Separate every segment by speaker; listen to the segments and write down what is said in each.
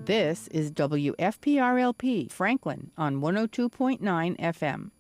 Speaker 1: This is WFPRLP Franklin on 102.9 FM.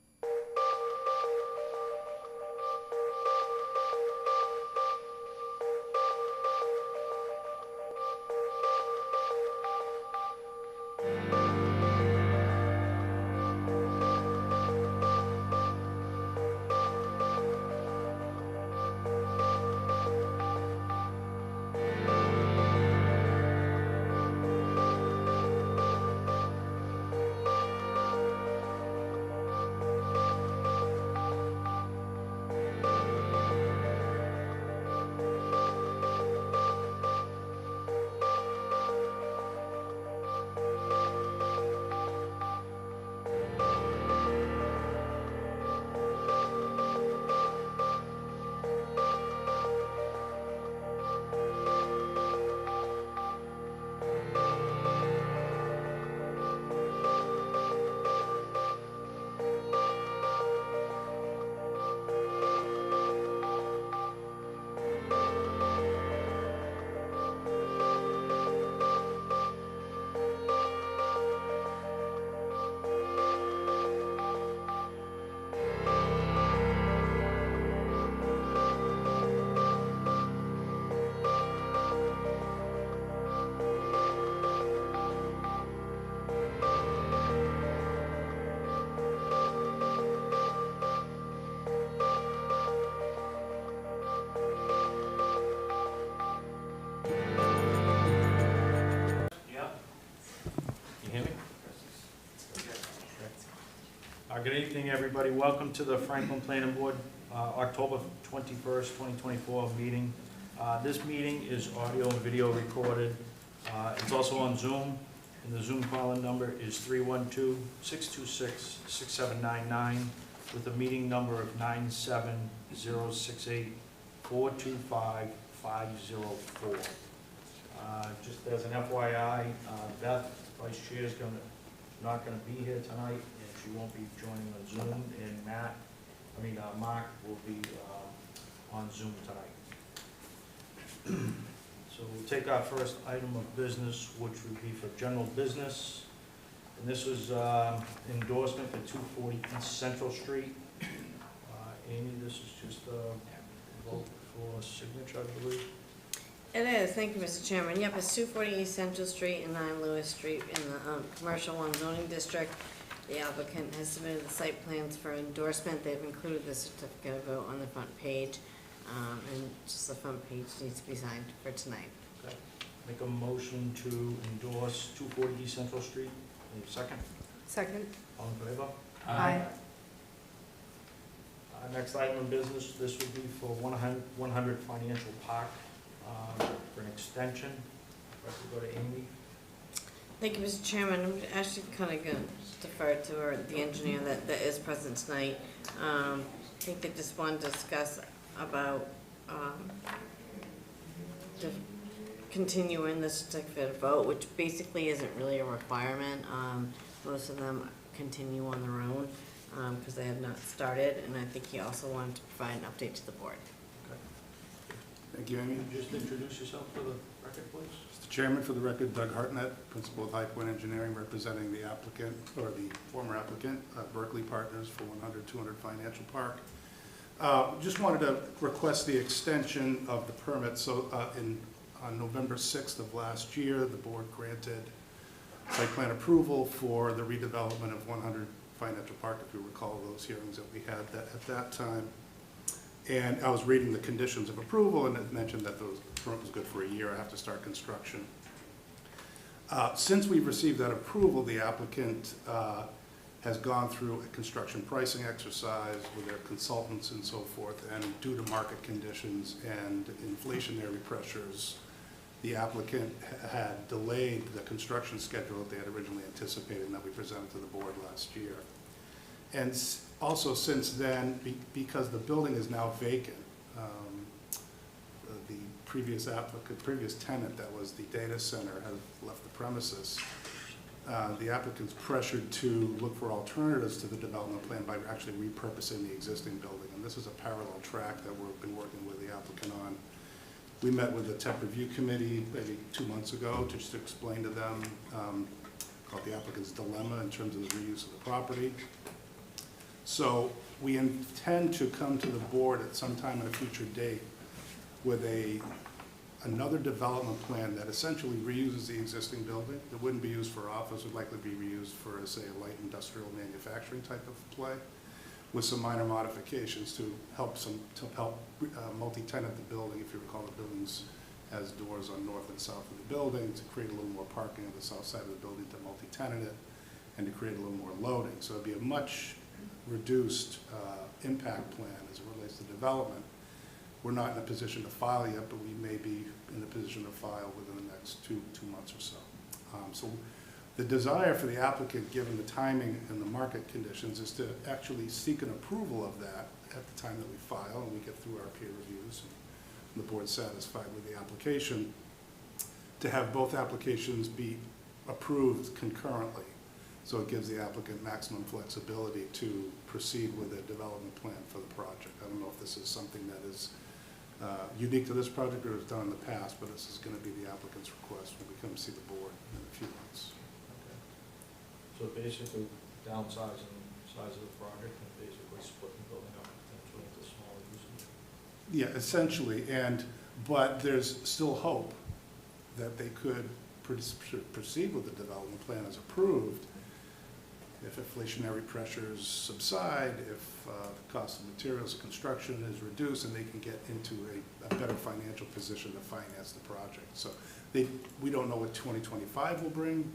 Speaker 2: Good evening, everybody. Welcome to the Franklin Planning Board October 21st, 2024 meeting. This meeting is audio and video recorded. It's also on Zoom, and the Zoom call-in number is 312-626-6799 with a meeting number of 97068-425-504. Just as an FYI, Beth, Vice Chair, is not going to be here tonight. She won't be joining on Zoom, and Mark will be on Zoom tonight. So we'll take our first item of business, which would be for general business. And this was endorsement for 240 East Central Street. Amy, this is just a vote for signature, I believe.
Speaker 3: It is. Thank you, Mr. Chairman. Yep, it's 240 East Central Street and 9 Lewis Street in the Commercial 1 zoning district. The applicant has submitted the site plans for endorsement. They've included the certificate of vote on the front page, and just the front page needs to be signed for tonight.
Speaker 2: Okay. Make a motion to endorse 240 East Central Street. Any second?
Speaker 3: Second.
Speaker 2: All in favor?
Speaker 3: Aye.
Speaker 2: Next item of business, this would be for 100 Financial Park for an extension. If we go to Amy.
Speaker 3: Thank you, Mr. Chairman. I'm actually kind of going to defer to the engineer that is present tonight. I think they just want to discuss about continuing the certificate of vote, which basically isn't really a requirement. Most of them continue on their own because they have not started, and I think he also wanted to provide an update to the board.
Speaker 2: Okay.
Speaker 4: Thank you, Amy.
Speaker 2: Can you just introduce yourself for the record, please?
Speaker 4: Mr. Chairman, for the record, Doug Hartnett, Principal of High Point Engineering, representing the applicant, or the former applicant, Berkeley Partners for 200 Financial Park. Just wanted to request the extension of the permit. So on November 6th of last year, the board granted site plan approval for the redevelopment of 100 Financial Park, if you recall those hearings that we had at that time. And I was reading the conditions of approval, and it mentioned that the permit was good for a year. I have to start construction. Since we've received that approval, the applicant has gone through a construction pricing exercise with their consultants and so forth, and due to market conditions and inflationary pressures, the applicant had delayed the construction schedule that they had originally anticipated and that we presented to the board last year. And also since then, because the building is now vacant, the previous tenant, that was the data center, has left the premises. The applicant's pressured to look for alternatives to the development plan by actually repurposing the existing building. And this is a parallel track that we've been working with the applicant on We met with the TEP review committee maybe 2 months ago to just explain to them called the applicant's dilemma in terms of the reuse of the property. So we intend to come to the board at some time at a future date with another development plan that essentially reuses the existing building. It wouldn't be used for office, would likely be reused for, say, a light industrial manufacturing type of play, with some minor modifications to help multi-tenant the building. If you recall, the buildings has doors on north and south of the building to create a little more parking on the south side of the building to multi-tenant it and to create a little more loading. So it'd be a much reduced impact plan as it relates to development. We're not in a position to file yet, but we may be in a position to file within the next two months or so. So the desire for the applicant, given the timing and the market conditions, is to actually seek an approval of that at the time that we file and we get through our peer reviews and the board's satisfied with the application, to have both applications be approved concurrently. So it gives the applicant maximum flexibility to proceed with a development plan for the project. I don't know if this is something that is unique to this project or is done in the past, but this is going to be the applicant's request when we come see the board in a few months.
Speaker 2: So basically downsizing the size of the project and basically splitting the building up potentially into smaller uses.
Speaker 4: Yeah, essentially, but there's still hope that they could proceed with the development plan as approved if inflationary pressures subside, if the cost of materials and construction is reduced, and they can get into a better financial position to finance the project. So we don't know what 2025 will bring,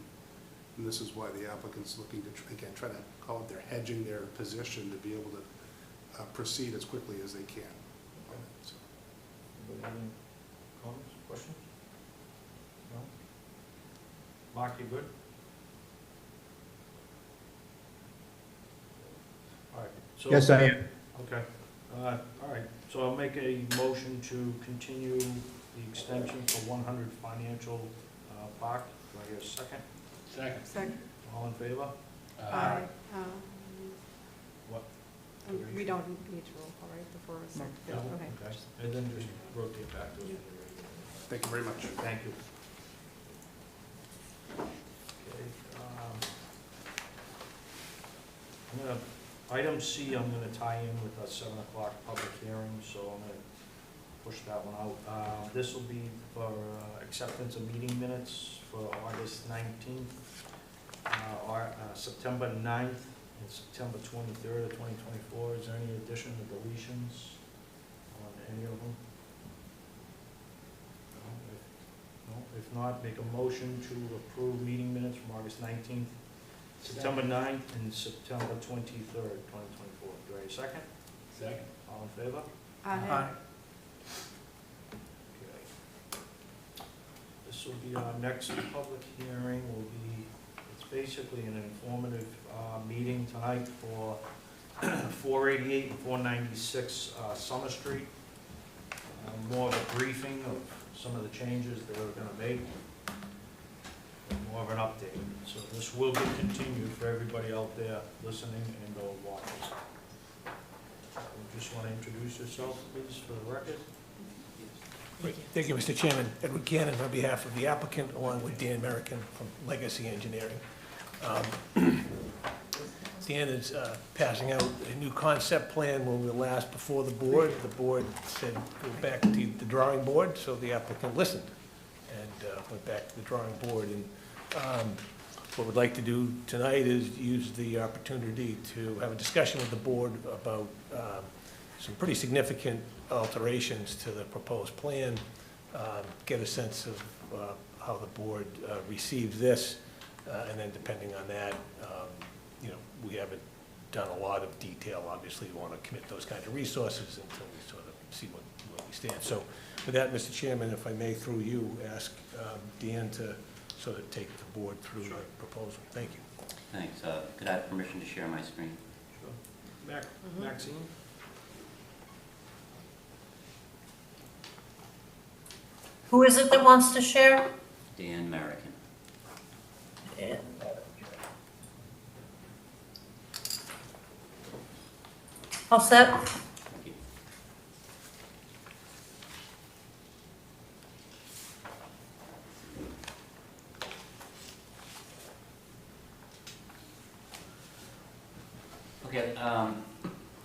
Speaker 4: and this is why the applicant's looking to, again, try to call it, they're hedging their position to be able to proceed as quickly as they can. So.
Speaker 2: Anybody have any comments, questions? No? Mark, you good? All right. So,
Speaker 5: Yes, I am.
Speaker 2: Okay. All right. So I'll make a motion to continue the extension for 100 Financial Park. Do I hear a second?
Speaker 6: Second.
Speaker 2: All in favor?
Speaker 6: Aye.
Speaker 2: What?
Speaker 6: We don't need to roll call, right, before a second?
Speaker 2: No?
Speaker 6: Okay.
Speaker 2: Okay. And then just rotate back to us.
Speaker 4: Thank you very much.
Speaker 2: Thank you. Okay, item C, I'm gonna tie in with a 7 o'clock public hearing, so I'm gonna push that one out. This will be for acceptance of meeting minutes for August 19th, September 9th, and September 23rd of 2024. Is there any addition or deletions on any of them? No, if not, make a motion to approve meeting minutes from August 19th, September 9th, and September 23rd, 2024. Do I have a second?
Speaker 5: Second.
Speaker 2: All in favor?
Speaker 6: Aye.
Speaker 2: Okay. This will be our next public hearing, it's basically an informative meeting tonight for 488 and 496 Summer Street. More of a briefing of some of the changes that we're gonna make, and more of an update. So this will be continued for everybody out there listening and or watching. You just wanna introduce yourself, please, for the record?
Speaker 5: Thank you, Mr. Chairman. Edward Cannon on behalf of the applicant, along with Dan Merrickin from Legacy Engineering. Dan is passing out a new concept plan when we were last before the board. The board said go back to the drawing board, so the applicant listened and went back to the drawing board. And what we'd like to do tonight is use the opportunity to have a discussion with the board about some pretty significant alterations to the proposed plan, get a sense of how the board receives this, and then depending on that, we haven't done a lot of detail. Obviously, we want to commit those kinds of resources until we sort of see where we stand. So with that, Mr. Chairman, if I may, through you, ask Dan to sort of take the board through the proposal. Thank you.
Speaker 7: Thanks. Could I have permission to share my screen?
Speaker 2: Sure. Maxine?
Speaker 8: Who is it that wants to share?
Speaker 7: Dan Merrickin.
Speaker 8: Dan. All set?
Speaker 7: Thank you. Okay,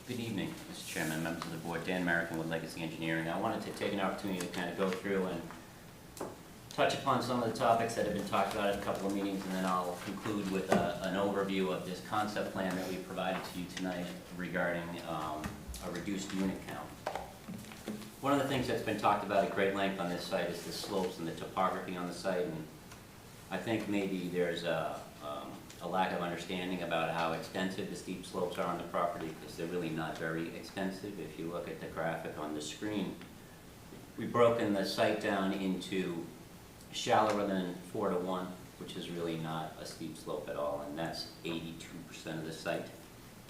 Speaker 7: good evening, Mr. Chairman, members of the board. Dan American with Legacy Engineering. I wanted to take an opportunity to kind of go through and touch upon some of the topics that have been talked about at a couple of meetings, and then I'll conclude with an overview of this concept plan that we provided to you tonight regarding a reduced unit count. One of the things that's been talked about at great length on this site is the slopes and the topography on the site, and I think maybe there's a lack of understanding about how extensive the steep slopes are on the property, because they're really not very extensive. If you look at the graphic on the screen, we've broken the site down into shallower than 4 to 1, which is really not a steep slope at all, and that's 82% of the site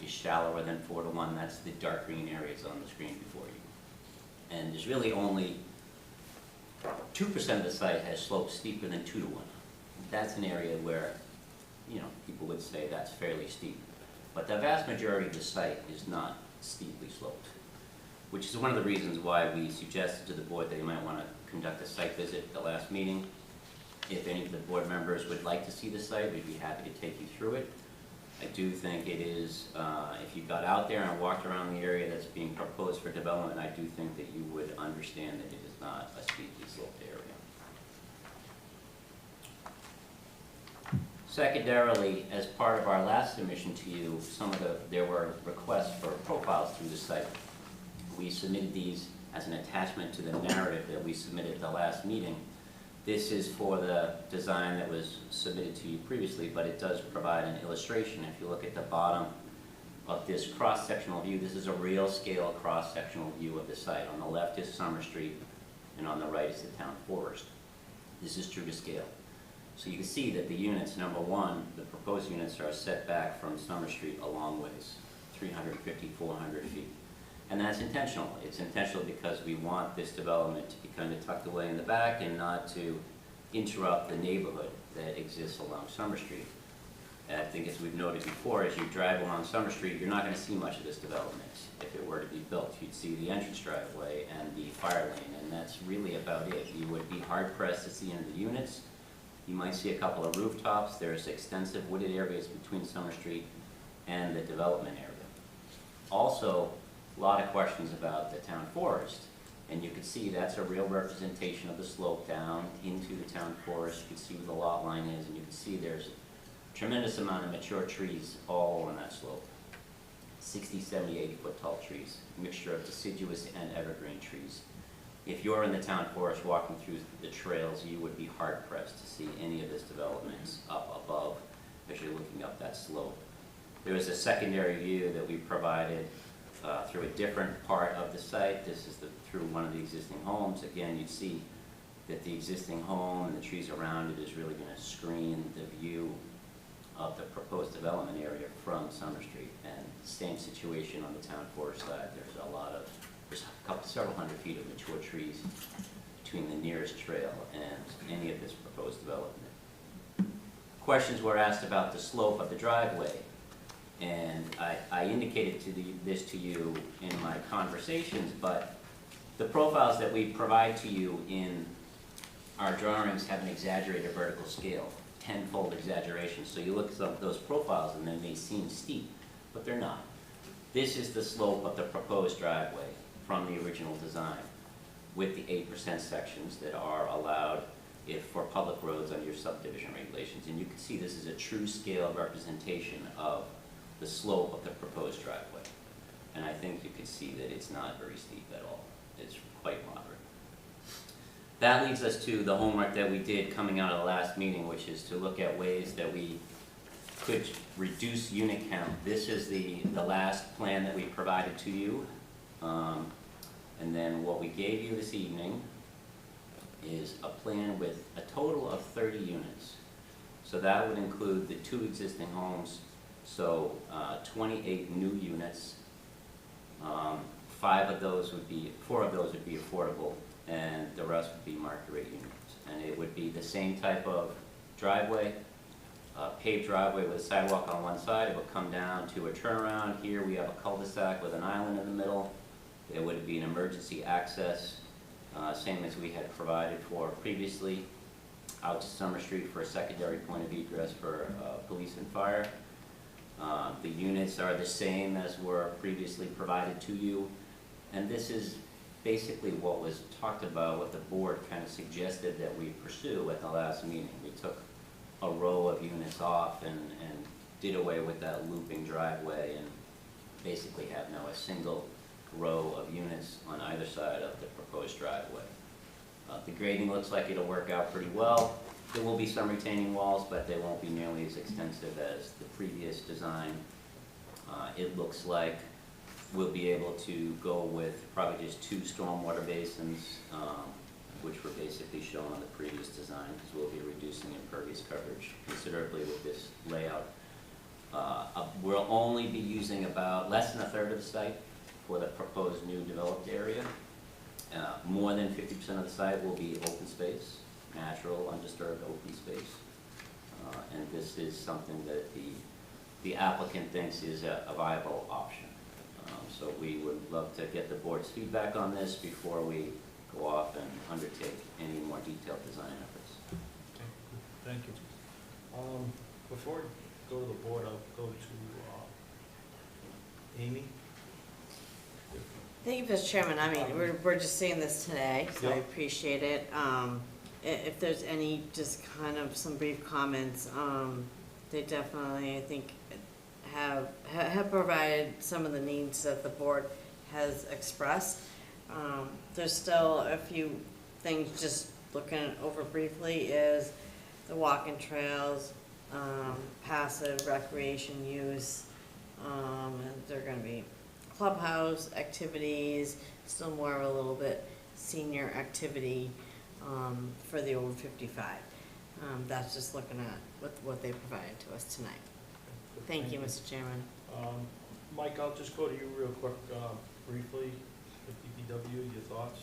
Speaker 7: is shallower than 4 to 1. That's the dark green areas on the screen before you. And there's really only 2% of the site has slopes steeper than 2 to 1. That's an area where, you know, people would say that's fairly steep. But the vast majority of the site is not steeply sloped, which is one of the reasons why we suggested to the board that you might want to conduct a site visit at the last meeting. If any of the board members would like to see the site, we'd be happy to take you through it. I do think it is, if you got out there and walked around the area that's being proposed for development, I do think that you would understand that it is not a steeply sloped area. Secondarily, as part of our last submission to you, there were requests for profiles through the site. We submitted these as an attachment to the narrative that we submitted at the last meeting. This is for the design that was submitted to you previously, but it does provide an illustration. If you look at the bottom of this cross-sectional view, this is a real scale cross-sectional view of the site. On the left is Summer Street, and on the right is the town forest. This is true to scale. So you can see that the units, number one, the proposed units are set back from Summer Street a long ways, 350, 400 feet. And that's intentional. It's intentional because we want this development to be kind of tucked away in the back and not to interrupt the neighborhood that exists along Summer Street. And I think, as we've noted before, as you drive along Summer Street, you're not going to see much of this development. If it were to be built, you'd see the entrance driveway and the fire lane, and that's really about it. You would be hard-pressed to see into the units. You might see a couple of rooftops. There's extensive wooded areas between Summer Street and the development area. Also, a lot of questions about the town forest, and you can see that's a real representation of the slope down into the town forest. You can see where the lot line is, and you can see there's a tremendous amount of mature trees all on that slope. 60, 70, 80-foot tall trees, a mixture of deciduous and evergreen trees. If you're in the town forest walking through the trails, you would be hard-pressed to see any of this development up above as you're looking up that slope. There is a secondary view that we provided through a different part of the site. This is through one of the existing homes. Again, you see that the existing home and the trees around it is really going to screen the view of the proposed development area from Summer Street. And same situation on the town forest side. There's several hundred feet of mature trees between the nearest trail and any of this proposed development. Questions were asked about the slope of the driveway. And I indicated this to you in my conversations, but the profiles that we provide to you in our drawings have an exaggerated vertical scale, 10-fold exaggeration. So you look at those profiles and they may seem steep, but they're not. This is the slope of the proposed driveway from the original design with the 8% sections that are allowed for public roads under your subdivision regulations. And you can see this is a true scale representation of the slope of the proposed driveway. And I think you could see that it's not very steep at all. It's quite moderate. That leads us to the homework that we did coming out of the last meeting, which is to look at ways that we could reduce unit count. This is the last plan that we provided to you. And then what we gave you this evening is a plan with a total of 30 units. So that would include the 2 existing homes, so 28 new units. 4 of those would be affordable, and the rest would be market rate units. And it would be the same type of driveway, paved driveway with a sidewalk on one side. It would come down to a turnaround. Here we have a cul-de-sac with an island in the middle. There would be an emergency access, same as we had provided for previously, out to Summer Street for a secondary point of egress for police and fire. The units are the same as were previously provided to you, and this is basically what was talked about, what the board kind of suggested that we pursue at the last meeting. We took a row of units off and did away with that looping driveway and basically have now a single row of units on either side of the proposed driveway. The grading looks like it'll work out pretty well. There will be some retaining walls, but they won't be nearly as extensive as the previous design. It looks like we'll be able to go with probably just 2 stormwater basins, which were basically shown on the previous design, because we'll be reducing impervious coverage considerably with this layout. We'll only be using about less than a third of the site for the proposed new developed area. More than 50% of the site will be open space, natural, undisturbed open space. And this is something that the applicant thinks is a viable option. So we would love to get the board's feedback on this before we go off and undertake any more detailed design efforts.
Speaker 2: Okay, good. Thank you. Before I go to the board, I'll go to Amy.
Speaker 3: Thank you, Mr. Chairman. I mean, we're just seeing this today, so I
Speaker 2: Yeah.
Speaker 3: appreciate it. If there's any, just kind of some brief comments, they definitely, I think, have provided some of the needs that the board has expressed. There's still a few things, just looking over briefly, is the walking trails, passive recreation use, and they're gonna be clubhouse activities, still more of a little bit senior activity, for the over 55. That's just looking at what they provided to us tonight.
Speaker 2: Good,
Speaker 3: Thank you, Mr. Chairman.
Speaker 2: Mike, I'll just go to you real quick, briefly, the DPW, your thoughts?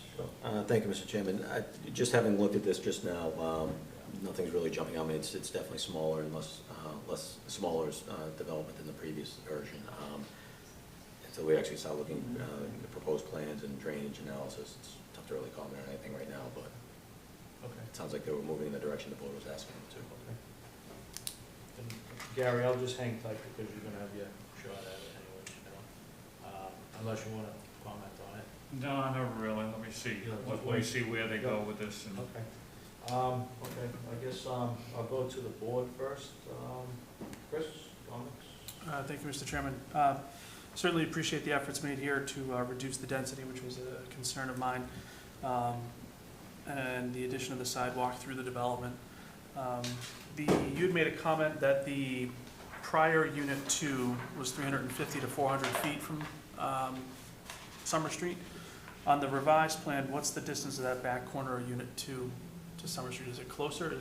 Speaker 9: Thank you, Mr. Chairman. Just having looked at this just now, nothing's really jumping out. I mean, it's definitely smaller and less smaller development than the previous version. So we actually started looking at the proposed plans and drainage analysis. It's tough to really comment on anything right now, but
Speaker 2: Okay.
Speaker 9: it sounds like they were moving in the direction the board was asking them to.
Speaker 2: Okay. And Gary, I'll just hang tight because you're gonna have your shot at it anyways, you know, unless you wanna comment on it.
Speaker 10: No, not really, let me see,
Speaker 2: Yeah,
Speaker 10: let me see where they go with this and.
Speaker 2: Okay. Okay, I guess, I'll go to the board first. Chris, comments?
Speaker 11: Thank you, Mr. Chairman. Certainly appreciate the efforts made here to reduce the density, which was a concern of mine, and the addition of the sidewalk through the development. You'd made a comment that the prior Unit 2 was 350 to 400 feet from Summer Street. On the revised plan, what's the distance of that back corner of Unit 2 to Summer Street? Is it closer?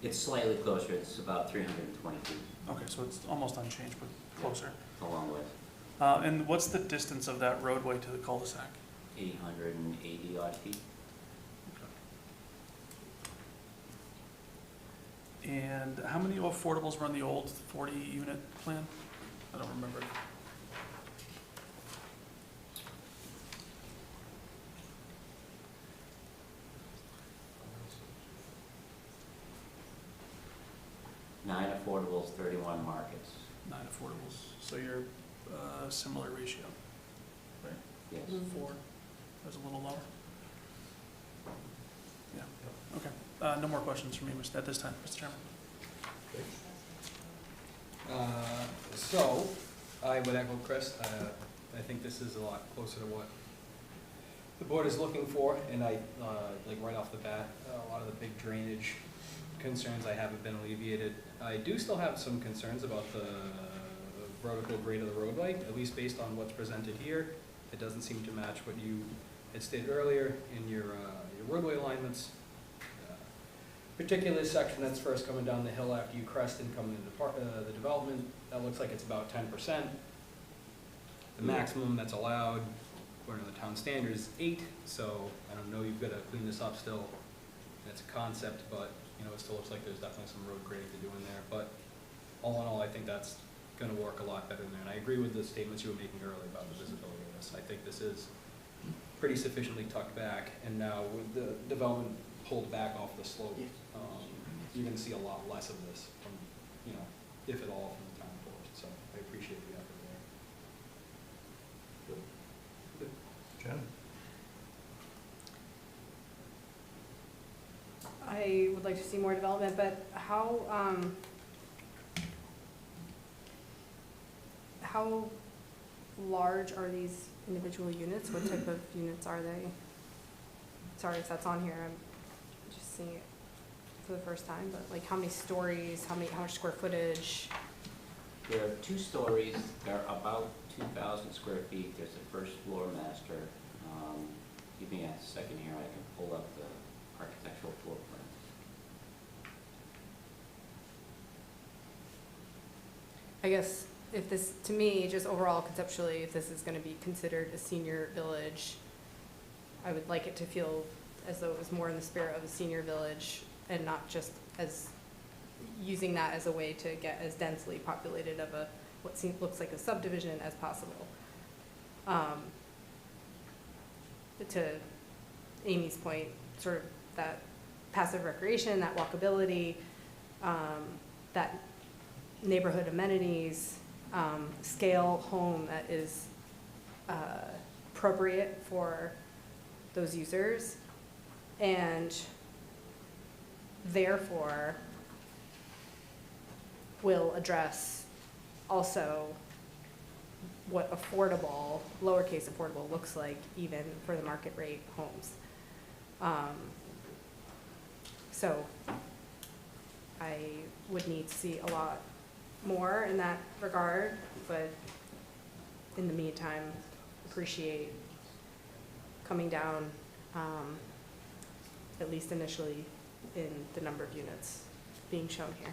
Speaker 7: It's slightly closer, it's about 320 feet,
Speaker 11: Okay, so it's almost unchanged, but closer.
Speaker 7: it's a long way,
Speaker 11: And what's the distance of that roadway to the cul-de-sac?
Speaker 7: 880 odd feet.
Speaker 11: And how many affordables were on the old 40-unit plan? I don't remember.
Speaker 7: Nine affordables, 31 markets.
Speaker 11: 9 affordables. So you're similar ratio, right?
Speaker 7: Yes.
Speaker 11: 4. That was a little lower. Yeah, okay. No more questions from me at this time, Mr. Chairman.
Speaker 12: So, I would echo Chris. I think this is a lot closer to what the board is looking for, and like right off the bat, a lot of the big drainage concerns I haven't been alleviated. I do still have some concerns about the vertical grade of the roadway, at least based on what's presented here. It doesn't seem to match what you had stated earlier in your roadway alignments. Particular section that's first coming down the hill after you crest and come into the development, that looks like it's about 10%. The maximum that's allowed, according to the town standard, is 8, so I don't know, you've got to clean this up still. It's a concept, but you know, it still looks like there's definitely some road grading to do in there. But all in all, I think that's going to work a lot better in there. And I agree with the statements you were making earlier about the visibility of this. I think this is pretty sufficiently tucked back, and now with the development pulled back off the slope, you're going to see a lot less of this from, you know, if at all, from the town forest. So I appreciate the effort there.
Speaker 2: Jen?
Speaker 6: I would like to see more development, but how large are these individual units? What type of units are they? Sorry if that's on here, I'm just seeing it for the first time, but like how many stories, how much square footage?
Speaker 7: There are 2 stories, they're about 2,000 square feet, there's a first floor master. Give me a second here, I can pull up the architectural floor plan.
Speaker 6: I guess if this, to me, just overall conceptually, if this is gonna be considered a senior village, I would like it to feel as though it was more in the spirit of a senior village and not just as using that as a way to get as densely populated of a, what looks like a subdivision as possible. To Amy's point, sort of that passive recreation, that walkability, that neighborhood amenities, scale home that is appropriate for those users, and therefore will address also what affordable, lowercase affordable looks like even for the market rate homes. So I would need to see a lot more in that regard, but in the meantime, appreciate coming down, at least initially, in the number of units being shown here.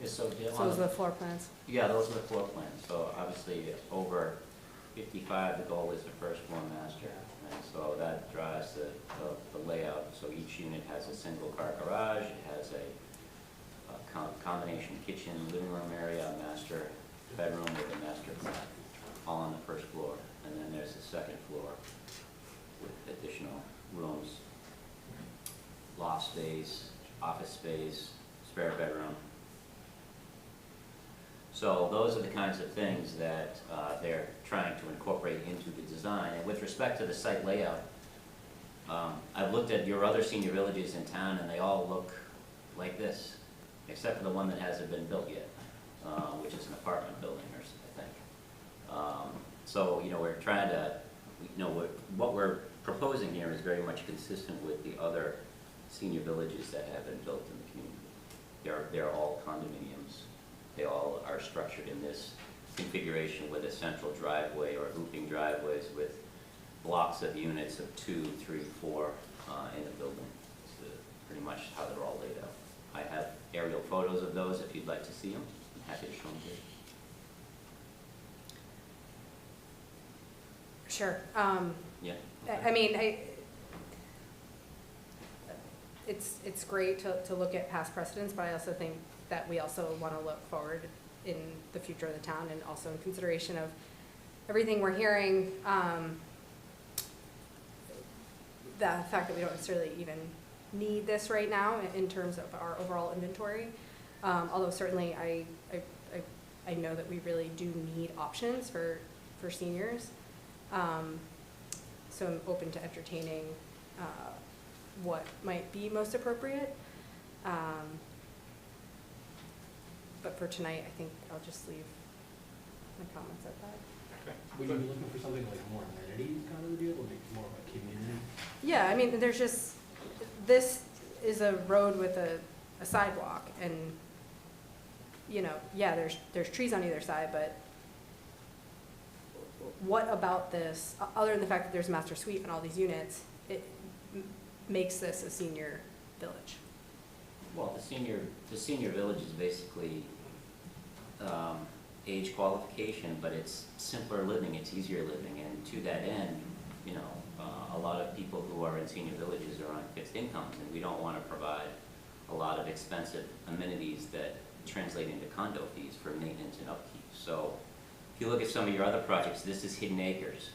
Speaker 7: Yeah, so
Speaker 6: So those are the floor plans.
Speaker 7: Yeah, those are the floor plans. So obviously, over 55, the goal is the first floor master. And so that drives the layout. So each unit has a single car garage, it has a combination kitchen, living room area, a master bedroom with a master bath, all on the first floor. And then there's a second floor with additional rooms, loft space, office space, spare bedroom. So those are the kinds of things that they're trying to incorporate into the design. And with respect to the site layout, I've looked at your other senior villages in town, and they all look like this, except for the one that hasn't been built yet, which is an apartment building, or I think. So, you know, we're trying to, you know, what we're proposing here is very much consistent with the other senior villages that have been built in the community. They're all condominiums. They all are structured in this configuration with a central driveway or looping driveways with blocks of units of 2, 3, 4 in the building. It's pretty much how they're all laid out. I have aerial photos of those if you'd like to see them. I'm happy to show them to you.
Speaker 6: Sure.
Speaker 7: Yeah.
Speaker 6: I mean, it's great to look at past precedents, but I also think that we also want to look forward in the future of the town, and also in consideration of everything we're hearing, the fact that we don't necessarily even need this right now in terms of our overall inventory. Although certainly I know that we really do need options for seniors. So I'm open to entertaining what might be most appropriate. But for tonight, I think I'll just leave my comments at that.
Speaker 12: Would you be looking for something like more amenities kind of a deal, or make more of a community?
Speaker 6: Yeah, I mean, there's just, this is a road with a sidewalk, and, you know, yeah, there's trees on either side, but what about this, other than the fact that there's a master suite and all these units, it makes this a senior village?
Speaker 7: Well, the senior village is basically age qualification, but it's simpler living, it's easier living, and to that end, you know, a lot of people who are in senior villages are on fixed incomes, and we don't want to provide a lot of expensive amenities that translate into condo fees for maintenance and upkeep. So if you look at some of your other projects, this is Hidden Acres.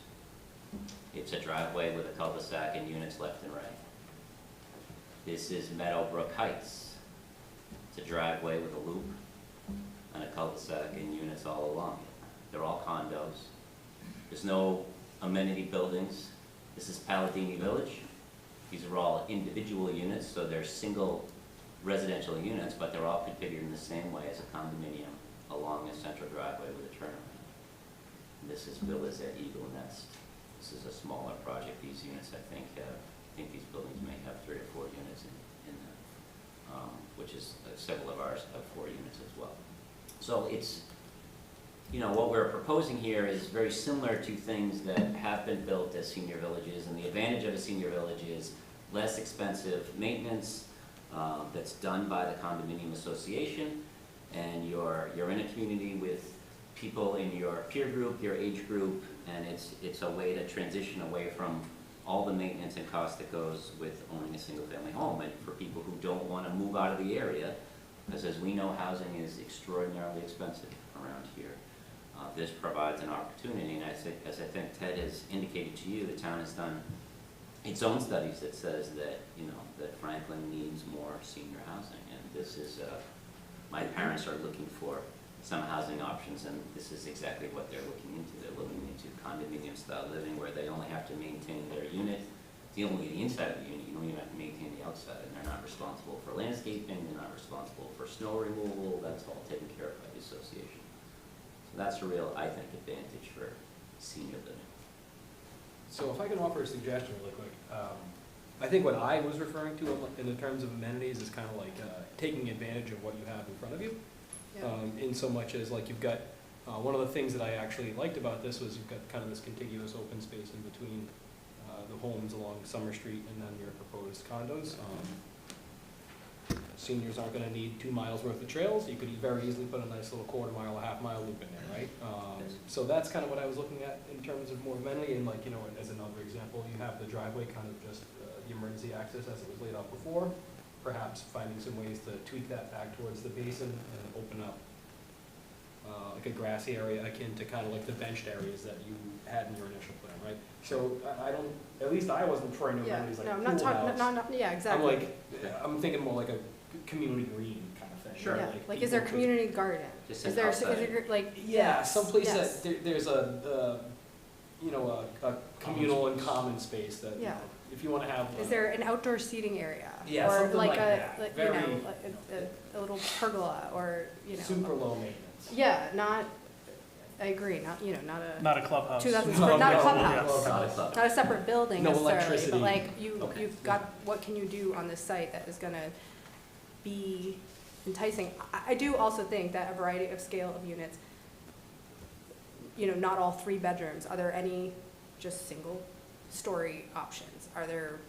Speaker 7: It's a driveway with a cul-de-sac and units left and right. This is Meadowbrook Heights. It's a driveway with a loop and a cul-de-sac and units all along it. They're all condos. There's no amenity buildings. This is Palladini Village. These are all individual units, so they're single residential units, but they're all configured in the same way as a condominium along a central driveway with a turnaround. This is Villas at Eagle Nest. This is a smaller project. These units, I think these buildings may have 3 or 4 units in them, which is several of ours have 4 units as well. So it's, you know, what we're proposing here is very similar to things that have been built as senior villages, and the advantage of a senior village is less expensive maintenance that's done by the condominium association, and you're in a community with people in your peer group, your age group, and it's a way to transition away from all the maintenance and cost that goes with owning a single-family home, and for people who don't want to move out of the area, because as we know, housing is extraordinarily expensive around here. This provides an opportunity, and as I think Ted has indicated to you, the town has done its own studies that says that, you know, that Franklin needs more senior housing, and this is, my parents are looking for some housing options, and this is exactly what they're looking into. They're looking into condominium-style living where they only have to maintain their unit, dealing with the inside of the unit, you don't even have to maintain the outside, and they're not responsible for landscaping, they're not responsible for snow removal, that's all taken care of by the association. So that's a real, I think, advantage for senior living.
Speaker 12: So if I can offer a suggestion really quick, I think what I was referring to in the terms of amenities is kind of like taking advantage of what you have in front of you. In so much as like you've got, one of the things that I actually liked about this was you've got kind of this contiguous open space in between the homes along Summer Street and then your proposed condos. Seniors aren't gonna need 2 miles worth of trails. You could very easily put a nice little quarter mile, a half mile loop in there, right? So that's kind of what I was looking at in terms of more amenity, and like, you know, as another example, you have the driveway kind of just the emergency access as it was laid out before. Perhaps finding some ways to tweak that back towards the basin and open up like a grassy area akin to kind of like the benched areas that you had in your initial plan, right? So I don't, at least I wasn't referring to
Speaker 6: Yeah,
Speaker 12: amenities like
Speaker 6: no, I'm
Speaker 12: pool
Speaker 6: not talking,
Speaker 12: house.
Speaker 6: no, yeah,
Speaker 12: I'm
Speaker 6: exactly.
Speaker 12: like, I'm thinking more like a community green kind of thing.
Speaker 2: Sure.
Speaker 12: where,
Speaker 6: Yeah, like, is there a
Speaker 12: people
Speaker 6: community garden?
Speaker 7: Just
Speaker 6: Is
Speaker 7: an
Speaker 6: there,
Speaker 7: outside.
Speaker 6: like?
Speaker 12: could- Yeah, someplace
Speaker 6: yes.
Speaker 12: that there's a, you know, a communal and common space that, you
Speaker 6: Yeah.
Speaker 12: know, if you wanna have.
Speaker 6: Is there an outdoor seating area?
Speaker 12: Yeah,
Speaker 6: or
Speaker 12: something like that.
Speaker 6: Like,
Speaker 12: Very-
Speaker 6: you know, like a little pergola, or, you know.
Speaker 12: Super low maintenance.
Speaker 6: Yeah, not, I agree, not, you know, not a
Speaker 11: Not a clubhouse.
Speaker 6: 2,000
Speaker 12: No,
Speaker 6: square, not a
Speaker 12: no,
Speaker 6: clubhouse.
Speaker 7: Not a club.
Speaker 6: Not a separate building
Speaker 12: No
Speaker 6: necessarily,
Speaker 12: electricity.
Speaker 6: but like,
Speaker 7: Okay.
Speaker 6: you've got, what can you do on this site that is gonna be enticing? I do also think that a variety of scale of units, you know, not all 3 bedrooms, are there any just single story options? Are there,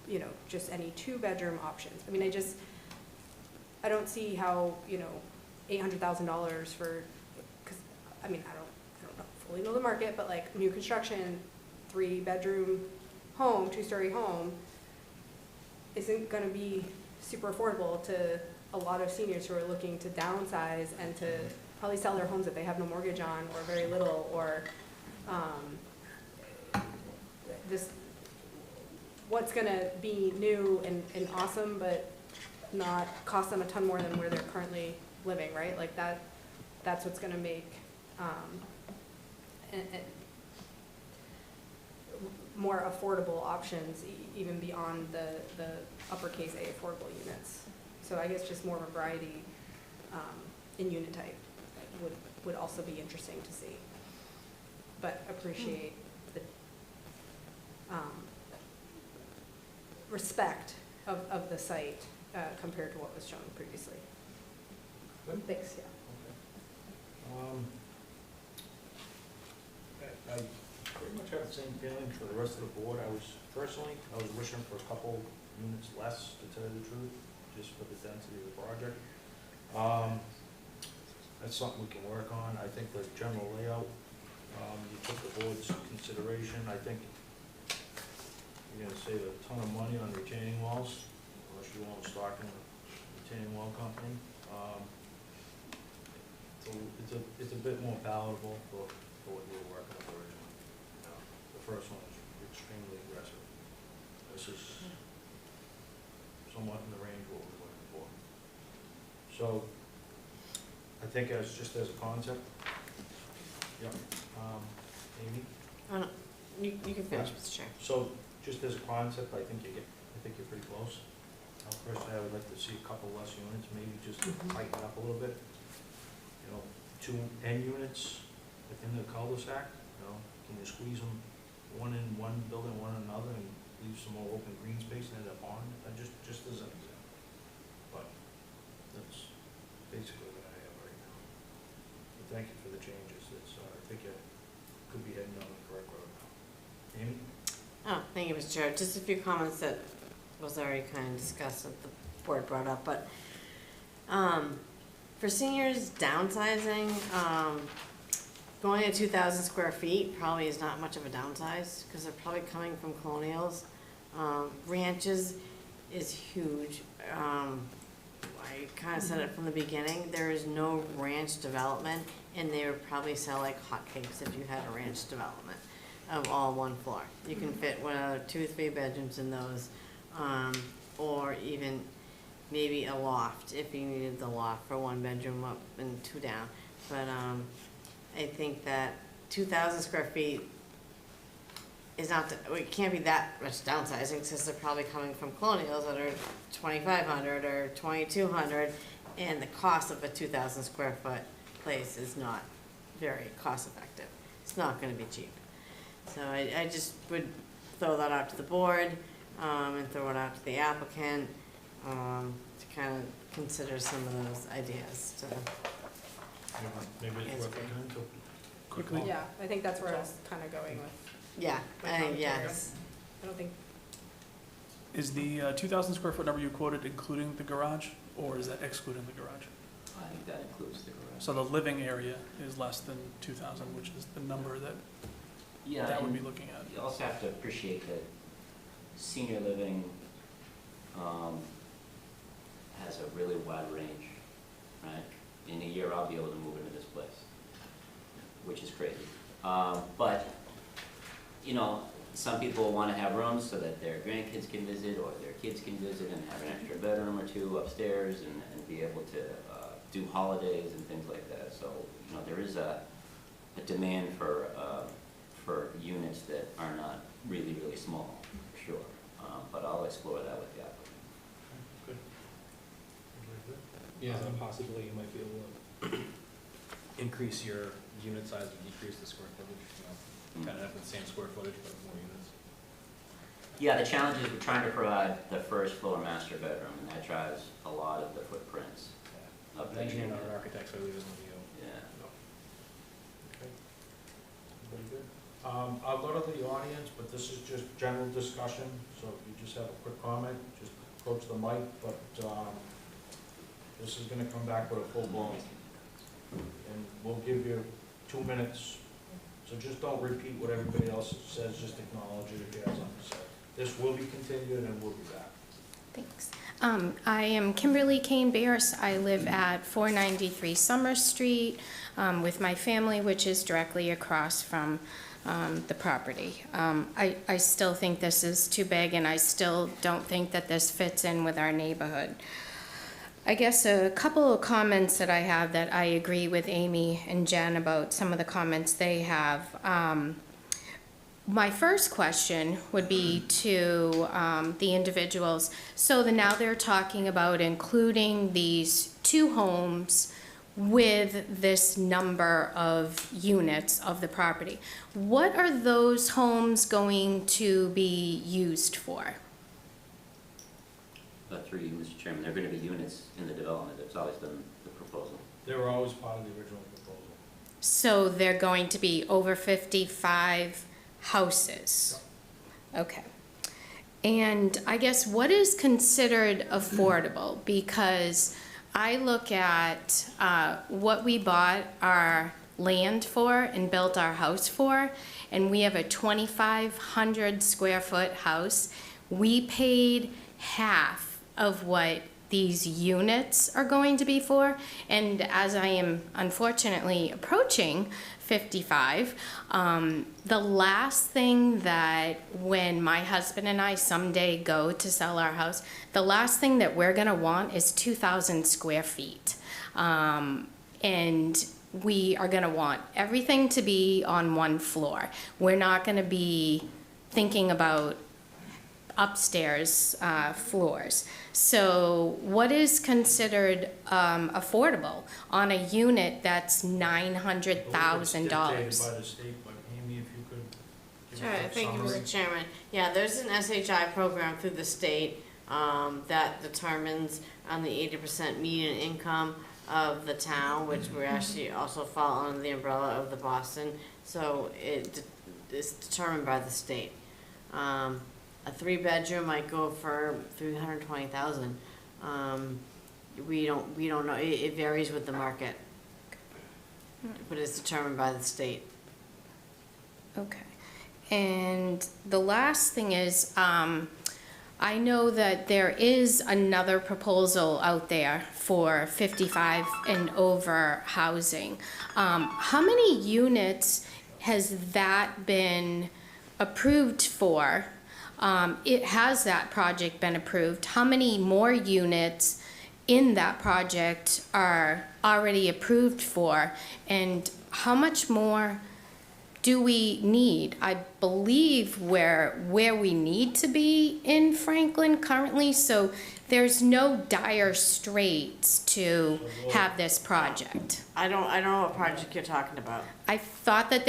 Speaker 6: you know, just any 2-bedroom options? I mean, I don't see how, you know, $800,000 for, because, I mean, I don't fully know the market, but like new construction, 3-bedroom home, 2-story home, isn't gonna be super affordable to a lot of seniors who are looking to downsize and to probably sell their homes that they have no mortgage on, or very little, or, what's gonna be new and awesome, but not cost them a ton more than where they're currently living, right? Like that's what's gonna make, and more affordable options, even beyond the uppercase A affordable units. So I guess just more of a variety in unit type would also be interesting to see. But appreciate the respect of the site compared to what was shown previously.
Speaker 2: Good.
Speaker 6: Thanks, yeah.
Speaker 2: I pretty much have the same feelings for the rest of the board. I was wishing for a couple units less, to tell you the truth, just for the density of the project. That's something we can work on. I think the general layout, you took the board's consideration. I think you're gonna save a ton of money on retaining walls, unless you want to start in a retaining wall company. So it's a bit more palatable for what you were working with originally. The first one is extremely aggressive. This is somewhat in the range of what we're looking for. So, I think as, just as a concept. Yep. Amy?
Speaker 3: Oh, no, you can finish, Mr. Chair.
Speaker 2: So, just as a concept, I think you're pretty close. Personally, I would like to see a couple less units, maybe just to tighten it up a little bit. You know, 2 end units within the cul-de-sac, you know, can you squeeze them one in one building, one in another, and leave some more open green space and end up on? Just as an example. But that's basically what I have right now. But thank you for the changes. It's, I think you could be heading down the correct road now. Amy?
Speaker 3: Oh, thank you, Mr. Chair. Just a few comments that was already kind of discussed that the board brought up, but for seniors downsizing, going to 2,000 square feet probably is not much of a downsize, because they're probably coming from colonials. Ranches is huge. I kind of said it from the beginning, there is no ranch development, and they would probably sell like hotcakes if you had a ranch development of all one floor. You can fit 2 or 3 bedrooms in those, or even maybe a loft if you needed the loft for 1 bedroom up and 2 down. But I think that 2,000 square feet is not, it can't be that much downsizing, since they're probably coming from colonials that are 2,500 or 2,200, and the cost of a 2,000 square foot place is not very cost effective. It's not gonna be cheap. So I just would throw that out to the board, and throw it out to the applicant, to kind of consider some of those ideas to.
Speaker 2: Maybe it's worth looking into.
Speaker 11: Quickly.
Speaker 6: Yeah, I think that's where I was kind of going with
Speaker 3: Yeah,
Speaker 6: my
Speaker 3: I think,
Speaker 6: commentary.
Speaker 3: yes.
Speaker 6: I don't think,
Speaker 11: Is the 2,000 square foot number you quoted including the garage, or is that excluding the garage?
Speaker 7: I think that includes the garage.
Speaker 11: So the living area is less than 2,000, which is the number that
Speaker 7: Yeah,
Speaker 11: that would
Speaker 7: and
Speaker 11: be looking at.
Speaker 7: you also have to appreciate that senior living has a really wide range, right? In a year, I'll be able to move into this place, which is crazy. But, you know, some people want to have rooms so that their grandkids can visit, or their kids can visit and have an extra bedroom or 2 upstairs, and be able to do holidays and things like that. So, you know, there is a demand for units that are not really, really small, for sure. But I'll explore that with the applicant.
Speaker 2: Good. Very good.
Speaker 12: Yeah, and possibly you might be able to increase your unit size and decrease the square footage, you know, kind of have the same square footage, but more units.
Speaker 7: Yeah, the challenge is we're trying to provide the first floor master bedroom, and that drives a lot of the footprints
Speaker 12: Yeah.
Speaker 7: of
Speaker 12: The
Speaker 7: the
Speaker 12: engineer,
Speaker 7: unit.
Speaker 12: not an architect, so he doesn't know.
Speaker 7: Yeah.
Speaker 2: Okay. Very good. I'll go to the audience, but this is just general discussion, so if you just have a quick comment, just approach the mic, but, this is gonna come back with a full blown. And we'll give you 2 minutes, so just don't repeat what everybody else says, just acknowledge it if you have something to say. This will be continued and we'll be back.
Speaker 13: Thanks. I am Kimberly Kane Beers. I live at 493 Summer Street with my family, which is directly across from the property. I still think this is too big, and I still don't think that this fits in with our neighborhood. I guess a couple of comments that I have that I agree with Amy and Jen about some of the comments they have. My first question would be to the individuals. So now they're talking about including these 2 homes with this number of units of the property. What are those homes going to be used for?
Speaker 7: Through you, Mr. Chairman, there are going to be units in the development. That's always been the proposal.
Speaker 2: They were always part of the original proposal.
Speaker 13: So they're going to be over 55 houses? Okay. And I guess what is considered affordable? Because I look at what we bought our land for and built our house for, and we have a 2,500 square foot house. We paid half of what these units are going to be for, and as I am unfortunately approaching 55, the last thing that when my husband and I someday go to sell our house, the last thing that we're gonna want is 2,000 square feet. and we are gonna want everything to be on one floor. We're not gonna be thinking about upstairs floors. So what is considered affordable on a unit that's $900,000?
Speaker 2: It's dictated by the state, but Amy, if you could give
Speaker 3: Sure,
Speaker 2: us a
Speaker 3: thank you,
Speaker 2: summary.
Speaker 3: Mr. Chairman. Yeah, there's an SHI program through the state that determines on the 80% median income of the town, which we actually also fall under the umbrella of the Boston. So it's determined by the state. A 3-bedroom might go for $320,000. We don't know. It varies with the market, but it's determined by the state.
Speaker 13: Okay. And the last thing is, I know that there is another proposal out there for 55 and over housing. How many units has that been approved for? Has that project been approved? How many more units in that project are already approved for? And how much more do we need? I believe where we need to be in Franklin currently, so there's no dire straits to have this project.
Speaker 3: I don't know what project you're talking about.
Speaker 13: I thought that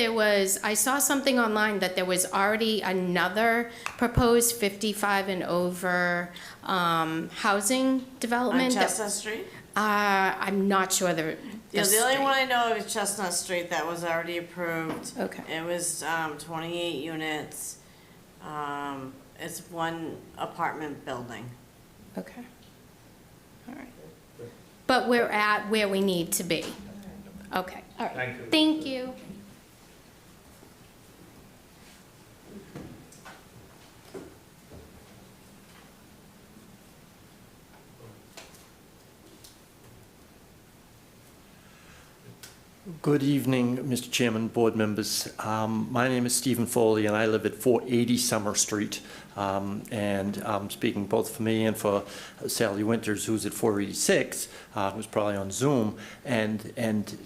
Speaker 13: I saw something online that there was already another proposed 55 and over housing development.
Speaker 3: On Chestnut Street?
Speaker 13: I'm not sure the
Speaker 3: Yeah, the only
Speaker 13: street.
Speaker 3: one I know of is Chestnut Street that was already approved.
Speaker 13: Okay.
Speaker 3: It was 28 units. It's one apartment building.
Speaker 13: Okay. All right. But we're at where we need to be. Okay, all right.
Speaker 2: Thank you.
Speaker 13: Thank you.
Speaker 14: Good evening, Mr. Chairman, board members. My name is Stephen Foley, and I live at 480 Summer Street. And I'm speaking both for me and for Sally Winters, who's at 486, who's probably on Zoom, and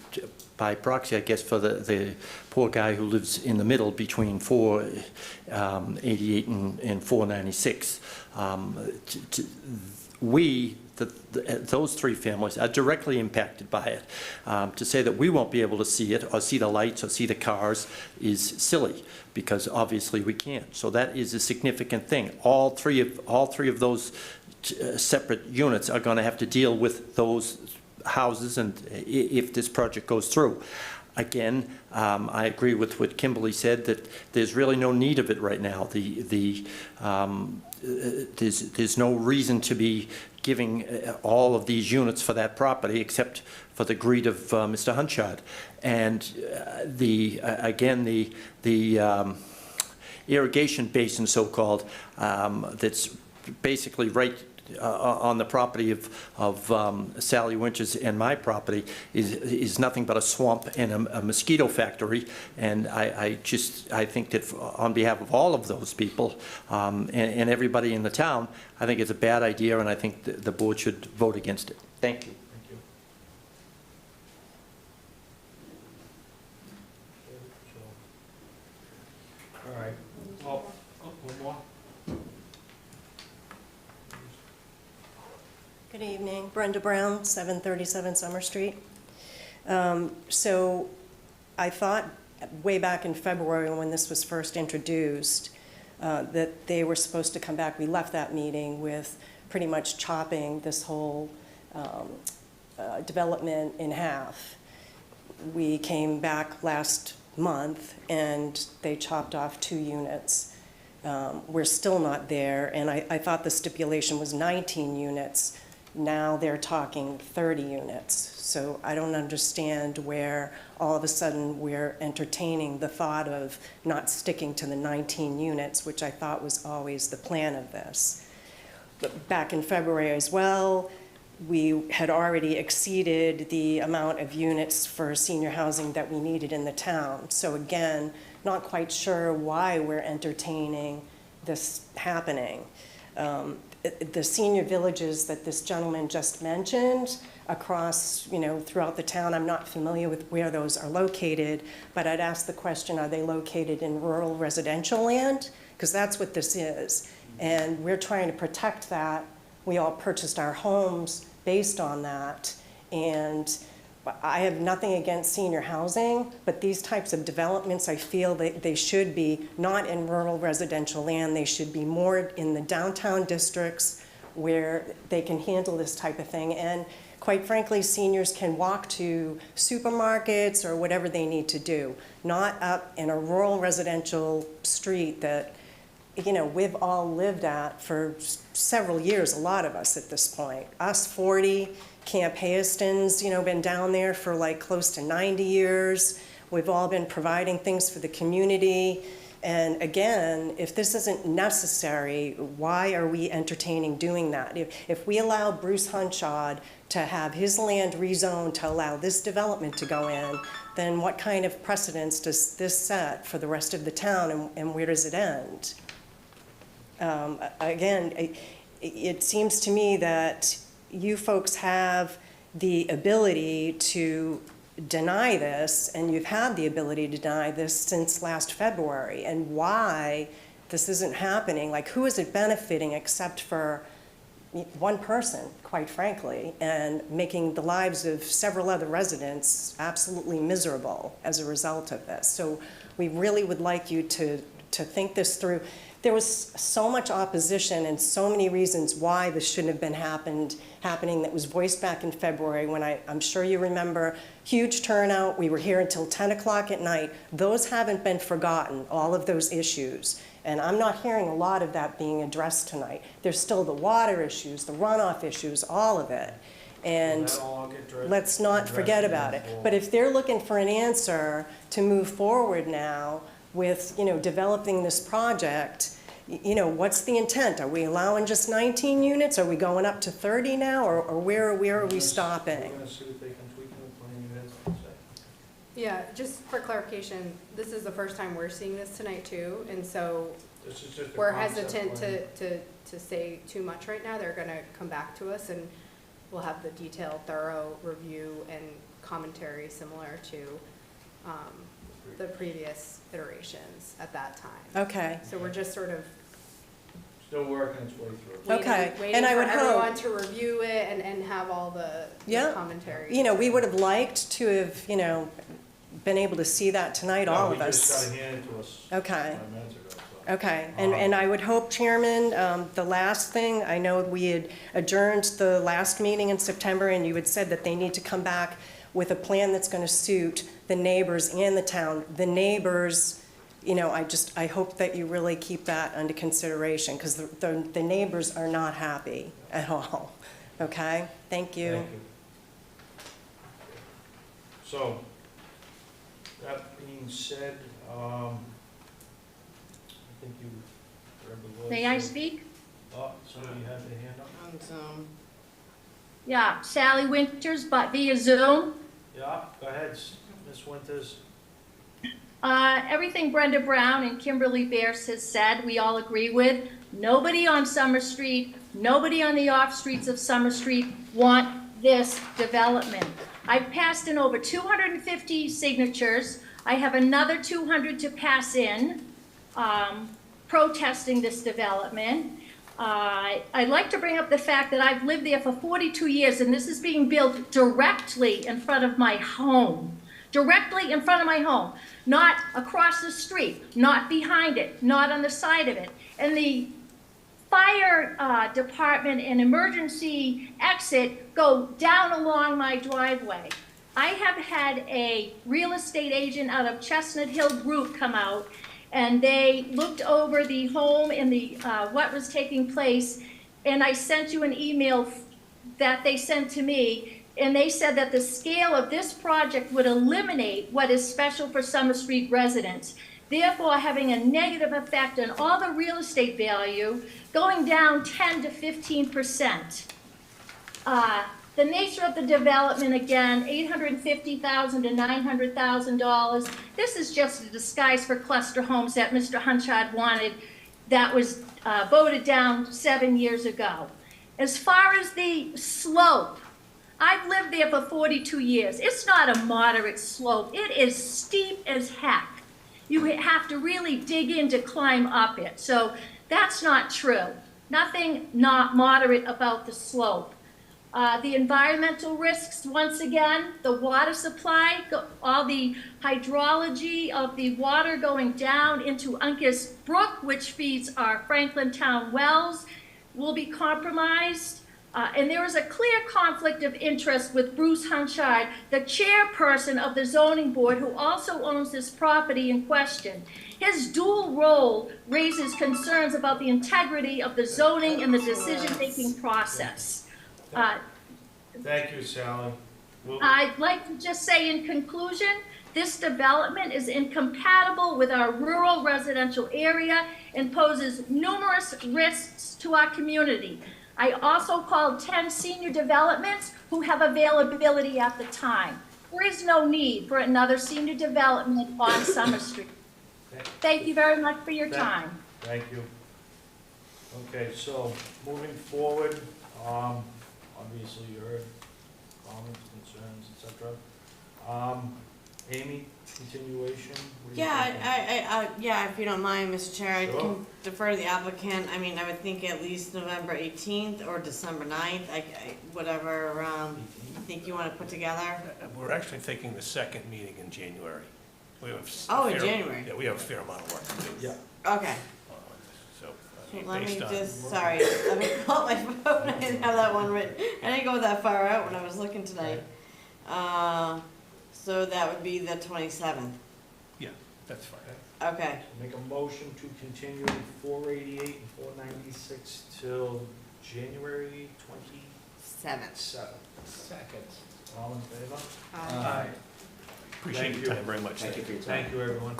Speaker 14: by proxy, I guess, for the poor guy who lives in the middle between 488 and 496. Those three families are directly impacted by it. To say that we won't be able to see it or see the lights or see the cars is silly, because obviously we can't. So that is a significant thing. All three of those separate units are going to have to deal with those houses, and if this project goes through. Again, I agree with what Kimberly said, that there's really no need of it right now. There's no reason to be giving all of these units for that property, except for the greed of Mr. Hunchard. And the irrigation basin, so-called, that's basically right on the property of Sally Winters and my property is nothing but a swamp and a mosquito factory. And I think that on behalf of all of those people and everybody in the town, I think it's a bad idea, and I think the board should vote against it. Thank you.
Speaker 2: Thank you. All right. Oh, one more.
Speaker 15: Good evening, Brenda Brown, 737 Summer Street. So I thought way back in February when this was first introduced that they were supposed to come back. We left that meeting with pretty much chopping this whole development in half. We came back last month and they chopped off 2 units. We're still not there, and I thought the stipulation was 19 units. Now they're talking 30 units. So I don't understand where all of a sudden we're entertaining the thought of not sticking to the 19 units, which I thought was always the plan of this. But back in February as well, we had already exceeded the amount of units for senior housing that we needed in the town. So again, not quite sure why we're entertaining this happening. the senior villages that this gentleman just mentioned across, throughout the town. I'm not familiar with where those are located, but I'd ask the question, are they located in rural residential land? Because that's what this is. And we're trying to protect that. We all purchased our homes based on that. And I have nothing against senior housing, but these types of developments, I feel that they should be not in rural residential land. They should be more in the downtown districts where they can handle this type of thing. And quite frankly, seniors can walk to supermarkets or whatever they need to do, not up in a rural residential street that, we've all lived at for several years, a lot of us at this point. Us 40, Camp Hayeston's, been down there for like close to 90 years. We've all been providing things for the community. And again, if this isn't necessary, why are we entertaining doing that? If we allow Bruce Hunchad to have his land rezoned to allow this development to go in, then what kind of precedence does this set for the rest of the town, and where does it end? Again, it seems to me that you folks have the ability to deny this, and you've had the ability to deny this since last February. And why this isn't happening, like who is it benefiting except for one person, quite frankly, and making the lives of several other residents absolutely miserable as a result of this. So we really would like you to think this through. There was so much opposition and so many reasons why this shouldn't have been happening that was voiced back in February when I'm sure you remember, huge turnout. We were here until 10 o'clock at night. Those haven't been forgotten, all of those issues. And I'm not hearing a lot of that being addressed tonight. There's still the water issues, the runoff issues, all of it. And let's not forget about it. But if they're looking for an answer to move forward now with, developing this project, what's the intent? Are we allowing just 19 units? Are we going up to 30 now? Or where are we stopping?
Speaker 2: We're gonna see if they can tweak the plan you had to say.
Speaker 6: Yeah, just for clarification, this is the first time we're seeing this tonight too, and so
Speaker 2: This is just a
Speaker 6: we're
Speaker 2: concept
Speaker 6: hesitant
Speaker 2: plan.
Speaker 6: to say too much right now. They're gonna come back to us and we'll have the detailed, thorough review and commentary similar to the previous iterations at that time.
Speaker 15: Okay.
Speaker 6: So we're just sort of
Speaker 2: Still working its way through.
Speaker 15: Okay,
Speaker 6: waiting
Speaker 15: and I
Speaker 6: for
Speaker 15: would
Speaker 6: everyone
Speaker 15: hope,
Speaker 6: to review it and have all the commentary.
Speaker 15: we would have liked to have, been able to see that tonight, all of
Speaker 2: We just
Speaker 15: us.
Speaker 2: got it handed to us
Speaker 15: Okay.
Speaker 2: 5 minutes ago, so.
Speaker 15: Okay, and I would hope, Chairman, the last thing, I know we had adjourned the last meeting in September, and you had said that they need to come back with a plan that's going to suit the neighbors and the town. The neighbors, I hope that you really keep that under consideration, because the neighbors are not happy at all. Okay? Thank you.
Speaker 2: Thank you. So, that being said, I think you read the voice.
Speaker 16: May I speak?
Speaker 2: Oh, somebody had their hand up?
Speaker 3: On Zoom.
Speaker 16: Yeah, Sally Winters, but via Zoom.
Speaker 2: Yeah, go ahead, Ms. Winters.
Speaker 16: Everything Brenda Brown and Kimberly Bears has said, we all agree with. Nobody on Summer Street, nobody on the off streets of Summer Street want this development. I've passed in over 250 signatures. I have another 200 to pass in, protesting this development. I'd like to bring up the fact that I've lived there for 42 years, and this is being built directly in front of my home. Directly in front of my home, not across the street, not behind it, not on the side of it. And the fire department and emergency exit go down along my driveway. I have had a real estate agent out of Chestnut Hill Group come out, and they looked over the home and the what was taking place, and I sent you an email that they sent to me, and they said that the scale of this project would eliminate what is special for Summer Street residents, therefore having a negative effect on all the real estate value, going down 10 to 15%. The nature of the development, again, $850,000 to $900,000. This is just a disguise for cluster homes that Mr. Hunchad wanted that was voted down 7 years ago. As far as the slope, I've lived there for 42 years. It's not a moderate slope. It is steep as heck. You have to really dig in to climb up it. So that's not true. Nothing not moderate about the slope. The environmental risks, once again, the water supply, all the hydrology of the water going down into Uncas Brook, which feeds our Franklin Town wells, will be compromised. And there is a clear conflict of interest with Bruce Hunchard, the chairperson of the zoning board, who also owns this property in question. His dual role raises concerns about the integrity of the zoning and the decision-making process.
Speaker 2: Thank you, Sally.
Speaker 16: I'd like to just say in conclusion, this development is incompatible with our rural residential area and poses numerous risks to our community. I also called 10 senior developments who have availability at the time. There is no need for another senior development on Summer Street. Thank you very much for your time.
Speaker 2: Thank you. Okay, so moving forward, obviously you heard comments, concerns, etc. Amy, continuation? What do you think?
Speaker 3: Yeah, if you don't mind, Mr. Chair, I
Speaker 2: Sure.
Speaker 3: can defer to the applicant. I mean, I would think at least November 18th or December 9th, whatever, you think you want to put together?
Speaker 5: We're actually thinking the second meeting in January. We have
Speaker 3: In January?
Speaker 5: Yeah, we have a fair amount of work to do.
Speaker 2: Yeah.
Speaker 3: Okay.
Speaker 5: So,
Speaker 3: Let me
Speaker 5: based on.
Speaker 3: just, sorry, let me pull up my phone, I didn't have that one written, I didn't go that far out when I was looking tonight. So that would be the 27th,
Speaker 5: Yeah, that's fine.
Speaker 3: okay.
Speaker 2: Make a motion to continue 488 and 496 till January 27th.
Speaker 12: Second.
Speaker 2: All in favor?
Speaker 5: Aye. Appreciate
Speaker 2: Thank
Speaker 5: your
Speaker 2: you.
Speaker 5: time very much.
Speaker 9: Thank you for your time.
Speaker 2: Thank you, everyone.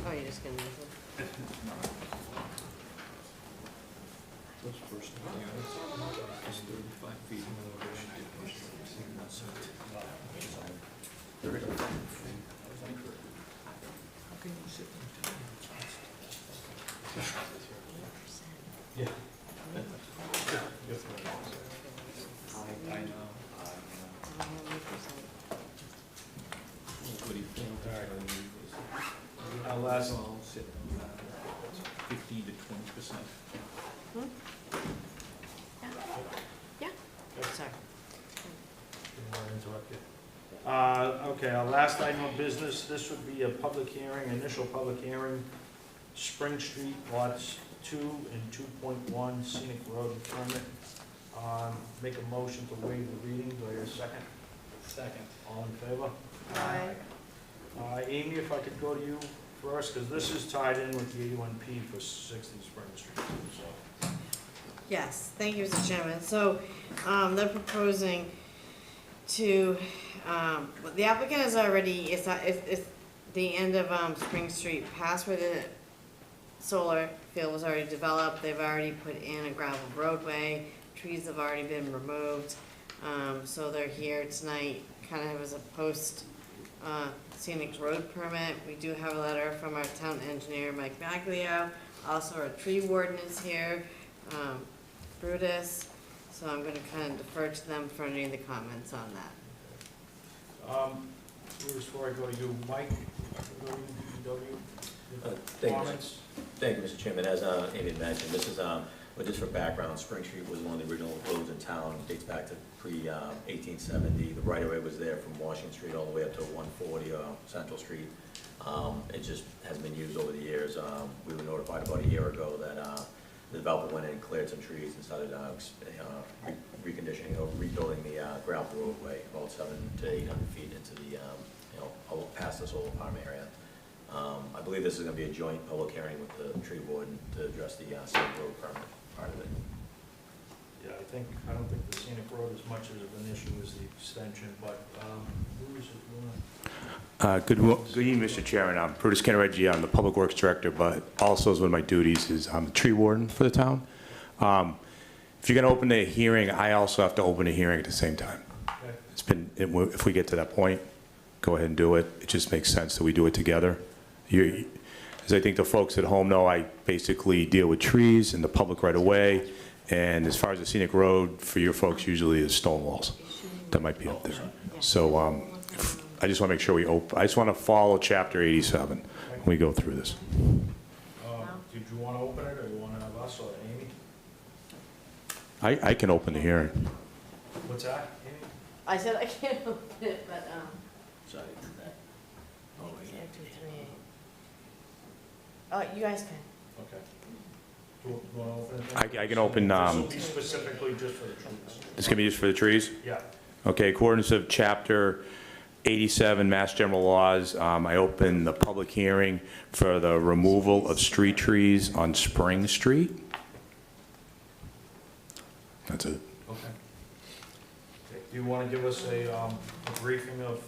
Speaker 3: Oh, you're just gonna miss it?
Speaker 2: Yeah. Our last,
Speaker 10: 15 to 20%.
Speaker 3: Yeah, sorry.
Speaker 2: didn't want to interrupt you. Okay, our last item of business, this would be a public hearing, initial public hearing, Spring Street, lots 2 and 2.1, scenic road permit. Make a motion to waive the reading, do I hear a second?
Speaker 12: Second.
Speaker 2: All in favor?
Speaker 3: Aye.
Speaker 2: Amy, if I could go to you first, because this is tied in with the 81P for 60 Spring Street, so.
Speaker 3: Yes, thank you, Mr. Chairman. So, they're proposing to, the applicant is already, it's the end of, Spring Street, past where the solar field was already developed. They've already put in a gravel roadway, trees have already been removed. So they're here tonight, kind of as a post, scenic road permit. We do have a letter from our town engineer, Mike Maglio. Also, our tree warden is here, Brutus. So I'm gonna kind of defer to them for any of the comments on that.
Speaker 2: Before I go to you, Mike,
Speaker 9: Thank you,
Speaker 2: comments?
Speaker 9: Thank you, Mr. Chairman. As Amy had mentioned, this is, well, just for background, Spring Street was one of the original roads in town, dates back to pre-1870. The right-of-way was there from Washington Street all the way up to 140 Central Street. It just hasn't been used over the years. We were notified about a year ago that the developer went in and cleared some trees and started reconditioning or rebuilding the gravel roadway about 700 to 800 feet into the, past the solar farm area. I believe this is going to be a joint public hearing with the tree warden to address the scenic road permit part of it.
Speaker 2: Yeah, I don't think the scenic road is much of an issue as the extension, but who is it?
Speaker 17: Good evening, Mr. Chairman. I'm Brutus Kennereggi. I'm the Public Works Director, but also as one of my duties is I'm the tree warden for the town. If you're going to open a hearing, I also have to open a hearing at the same time.
Speaker 2: Okay.
Speaker 17: if we get to that point, go ahead and do it. It just makes sense that we do it together. As I think the folks at home know, I basically deal with trees and the public right of way. And as far as the scenic road, for your folks, usually is stone walls that might be up there. So I just want to make sure I just want to follow chapter 87 when we go through this.
Speaker 2: Did you want to open it, or you want to have us or Amy?
Speaker 17: I can open the hearing.
Speaker 2: What's that, Amy?
Speaker 3: I said I can't open it, but,
Speaker 2: Sorry.
Speaker 3: can't do 3/8. Oh, you guys can.
Speaker 2: Okay. Do you want to open it?
Speaker 17: I can open,
Speaker 2: This will be specifically just for the trees.
Speaker 17: It's going to be just for the trees?
Speaker 2: Yeah.
Speaker 17: Okay, accordance of chapter 87 Mass General Laws, I open the public hearing for the removal of street trees on Spring Street. That's it.
Speaker 2: Okay. Do you want to give us a briefing of,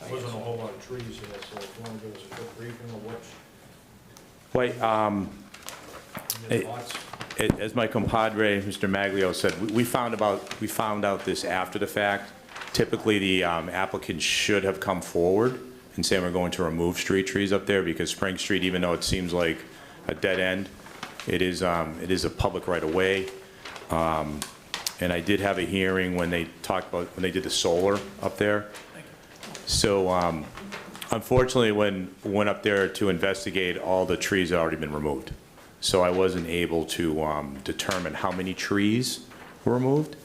Speaker 2: there wasn't a whole lot of trees here, so if you want to give us a quick briefing of
Speaker 17: Wait,
Speaker 2: your thoughts?
Speaker 17: as my compadre, Mr. Maglio said, we found out this after the fact. Typically, the applicant should have come forward and say we're going to remove street trees up there, because Spring Street, even though it seems like a dead end, it is a public right of way. And I did have a hearing when they did the solar up there. So unfortunately, when we went up there to investigate, all the trees had already been removed. So I wasn't able to determine how many trees were removed.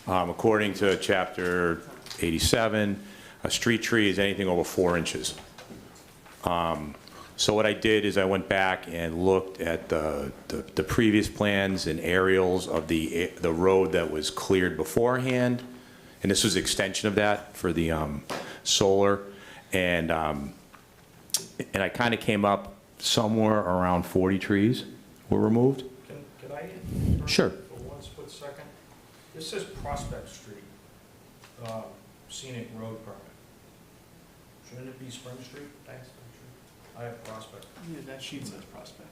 Speaker 17: According to chapter 87, a street tree is anything over 4 inches. So what I did is I went back and looked at the previous plans and aerials of the road that was cleared beforehand, and this was extension of that for the solar, and I kind of came up somewhere around 40 trees were removed.
Speaker 2: Can I interrupt
Speaker 17: Sure.
Speaker 2: for one split second? This says Prospect Street, scenic road permit. Shouldn't it be Spring Street? Thanks, Spring Street. I have Prospect.
Speaker 11: Yeah, that sheet says Prospect.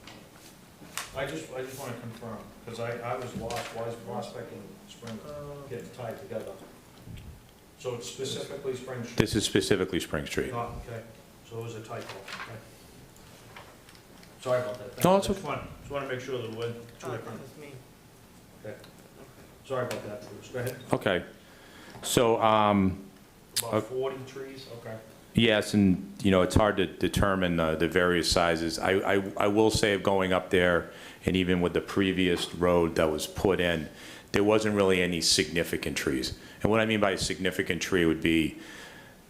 Speaker 2: I just want to confirm, because I was lost. Why is Prospect and Spring getting tied together? So it's specifically Spring Street?
Speaker 17: This is specifically Spring Street.
Speaker 2: Oh, okay, so it was a typo, okay. Sorry about that.
Speaker 17: No,
Speaker 2: Thanks.
Speaker 17: it's
Speaker 2: Just want to make sure that we're two different.
Speaker 3: me.
Speaker 2: Okay. Sorry about that, Bruce. Go ahead.
Speaker 17: Okay. So,
Speaker 2: About 40 trees, okay.
Speaker 17: yes, and, it's hard to determine the various sizes. I will say, going up there, and even with the previous road that was put in, there wasn't really any significant trees. And what I mean by a significant tree would be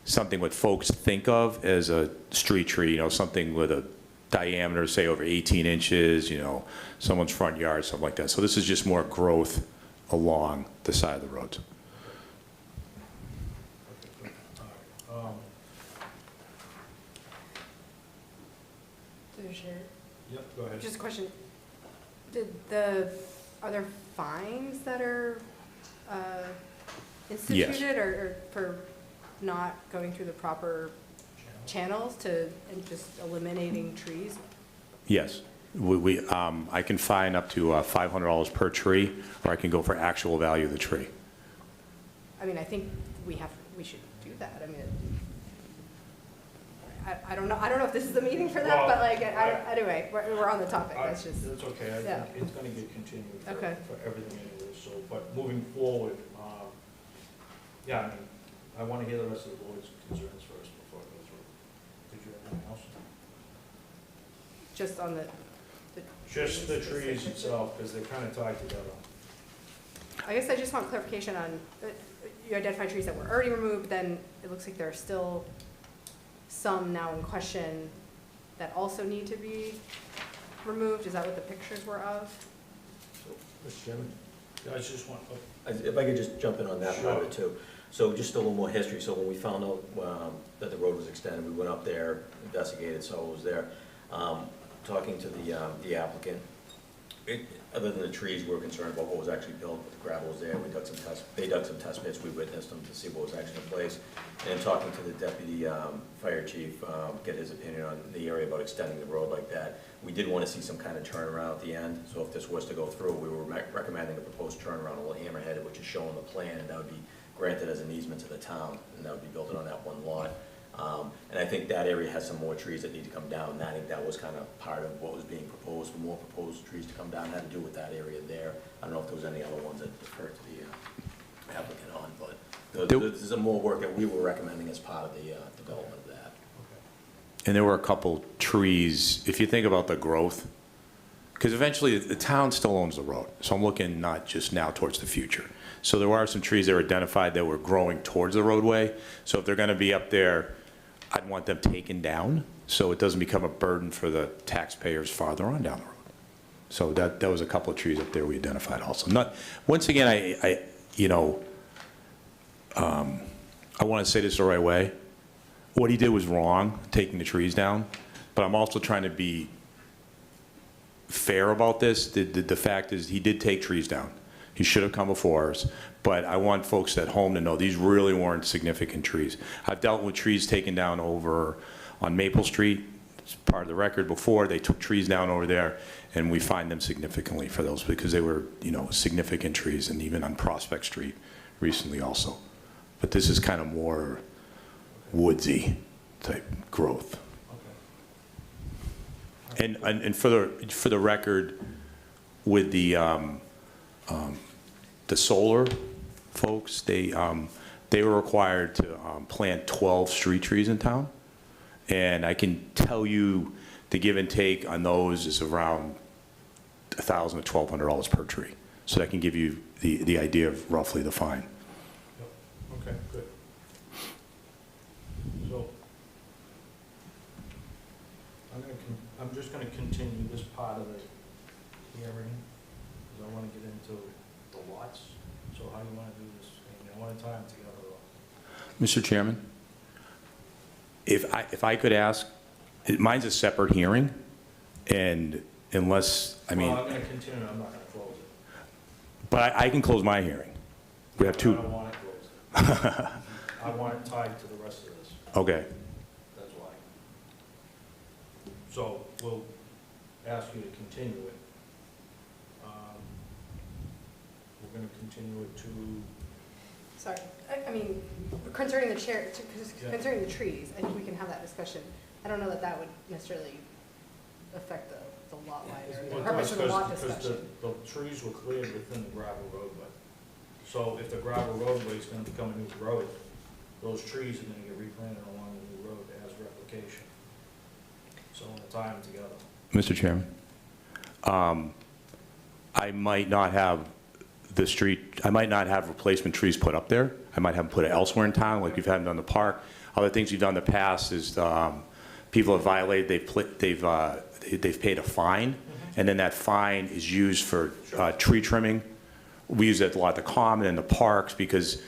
Speaker 17: something what folks think of as a street tree, something with a diameter, say, over 18 inches, someone's front yard, something like that. So this is just more growth along the side of the roads.
Speaker 2: Yep, go ahead.
Speaker 6: Just a question. Are there fines that are instituted or for not going through the proper channels and just eliminating trees?
Speaker 17: Yes. I can fine up to $500 per tree, or I can go for actual value of the tree.
Speaker 6: I mean, I think we should do that. I mean, I don't know if this is the meeting for that, but anyway, we're on the topic, that's just.
Speaker 2: That's okay, I
Speaker 6: Yeah.
Speaker 2: think it's gonna get continued
Speaker 6: Okay.
Speaker 2: for everything anyway, so, but moving forward, yeah, I mean, I wanna hear the rest of the board's concerns first before I go through. Did you have anything else?
Speaker 6: Just on the.
Speaker 2: Just the trees itself, because they're kinda tied together.
Speaker 6: I guess I just want clarification on, you identified trees that were already removed, then it looks like there are still some now in question that also need to be removed. Is that what the pictures were of?
Speaker 2: So, Mr. Chairman, guys just want,
Speaker 9: If I could just jump in on that part of it too. So just a little more history. So when we found out that the road was extended, we went up there, investigated, saw what was there. Talking to the applicant, other than the trees, we were concerned about what was actually built, but the gravel was there. They dug some test pits, we witnessed them to see what was actually in place. And talking to the deputy fire chief, get his opinion on the area about extending the road like that. We did want to see some kind of turnaround at the end, so if this was to go through, we were recommending a proposed turnaround a little hammerheaded, which is shown on the plan, and that would be granted as an easement to the town, and that would be built on that one lot. And I think that area has some more trees that need to come down, and I think that was kind of part of what was being proposed, for more proposed trees to come down, had to do with that area there. I don't know if there was any other ones that deferred to the applicant on, but this is more work that we were recommending as part of the development of that.
Speaker 17: And there were a couple trees, if you think about the growth, because eventually the town still owns the road, so I'm looking not just now towards the future. So there are some trees that were identified that were growing towards the roadway, so if they're gonna be up there, I'd want them taken down, so it doesn't become a burden for the taxpayers farther on down the road. So that was a couple of trees up there we identified also. Not, once again, I wanna say this the right way. What he did was wrong, taking the trees down, but I'm also trying to be fair about this. The fact is, he did take trees down. He should have come before us, but I want folks at home to know these really weren't significant trees. I've dealt with trees taken down over on Maple Street. It's part of the record before. They took trees down over there, and we fined them significantly for those because they were, significant trees, and even on Prospect Street recently also. But this is kind of more woodsy type growth. And for the record, with the solar folks, they were required to plant 12 street trees in town, and I can tell you the give and take on those is around $1,000 to $1,200 per tree. So that can give you the idea of roughly the fine.
Speaker 2: Okay, good. So, I'm just gonna continue this part of the hearing, because I wanna get into the lots. So how do you wanna do this? One at a time together, or?
Speaker 17: Mr. Chairman, if I could ask, mine's a separate hearing, and unless,
Speaker 2: Well, I'm gonna continue, I'm not gonna close it.
Speaker 17: but I can close my hearing. We have two.
Speaker 2: I don't want it closed. I want it tied to the rest of this,
Speaker 17: Okay.
Speaker 2: that's why. So, we'll ask you to continue it. We're gonna continue it to,
Speaker 6: Sorry, I mean, concerning the concerning the trees, I think we can have that discussion. I don't know that that would necessarily affect the lot line or the purpose of the lot discussion.
Speaker 2: the trees were cleared within the gravel roadway. So if the gravel roadway is gonna become a new road, those trees are gonna get replanted along the new road as replication. So we'll tie them together.
Speaker 17: Mr. Chairman, I might not have replacement trees put up there. I might have them put it elsewhere in town, like we've had them on the park. Other things we've done in the past is people have violated, they've paid a fine, and then that fine is used for tree trimming. We use that a lot at the Common and the parks because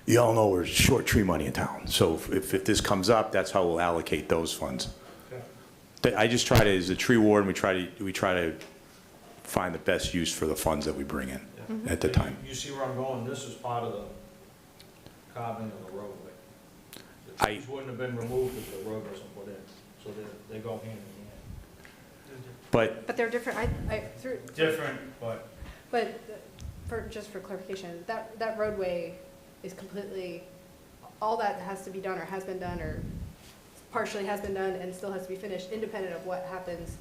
Speaker 17: you all know we're short tree money in town. So if this comes up, that's how we'll allocate those funds. I just try to, as a tree warden, we try to find the best use for the funds that we bring in at the time.
Speaker 2: You see where I'm going? This is part of the carving of the roadway. The trees wouldn't have been removed if the road wasn't put in, so they go hand in hand.
Speaker 17: But
Speaker 6: they're different,
Speaker 2: Different, but.
Speaker 6: But just for clarification, that roadway is completely, all that has to be done or has been done or partially has been done and still has to be finished, independent of what happens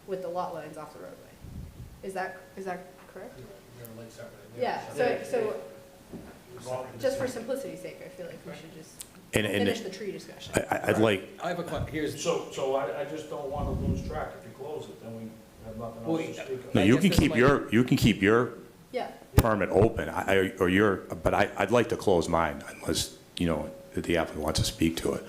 Speaker 6: with the lot lines off the roadway. Is that correct? Yeah, so just for simplicity's sake, I feel like we should just finish the tree discussion.
Speaker 17: I'd like,
Speaker 12: I have a question,
Speaker 2: So I just don't want to lose track. If you close it, then we have nothing else to speak of.
Speaker 17: no, you can keep your
Speaker 6: Yeah.
Speaker 17: permit open, but I'd like to close mine unless, the applicant wants to speak to it.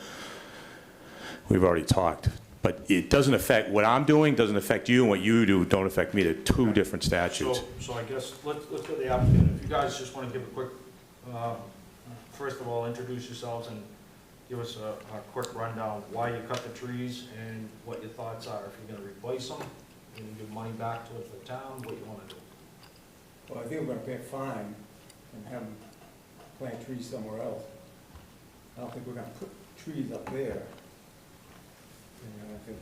Speaker 17: We've already talked, but it doesn't affect, what I'm doing doesn't affect you, and what you do don't affect me. They're two different statutes.
Speaker 2: So I guess, let's go to the applicant. If you guys just want to give a quick, first of all, introduce yourselves and give us a quick rundown why you cut the trees and what your thoughts are. If you're going to replace them, you're going to give money back to it for the town, what you want to do.
Speaker 18: Well, I think we're gonna pay a fine and have them plant trees somewhere else. I don't think we're gonna put trees up there. And I think,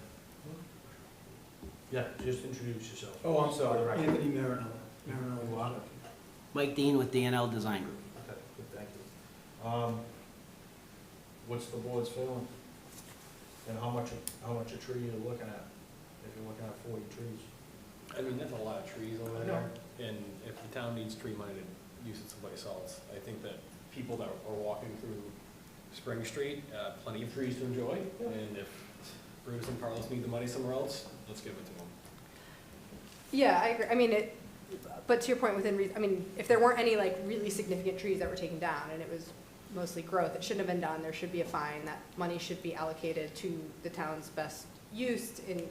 Speaker 2: Yeah, just introduce yourself.
Speaker 18: oh, I'm sorry,
Speaker 2: For the record.
Speaker 18: Anthony Marinello.
Speaker 2: Wow.
Speaker 19: Mike Dean with DNL Design Group.
Speaker 2: Okay, good, thank What's the board's feeling? And how much a tree you're looking at, if you're looking at 40 trees?
Speaker 12: I mean, that's a lot of trees over
Speaker 2: I know.
Speaker 12: there, and if the town needs tree money to use it someplace else, I think that people that are walking through Spring Street, plenty of trees to enjoy, and if Bruce and Carlos need the money somewhere else, let's give it to them.
Speaker 6: Yeah, I agree. I mean, but to your point, within reason, I mean, if there weren't any like really significant trees that were taken down and it was mostly growth, it shouldn't have been done. There should be a fine. That money should be allocated to the town's best use in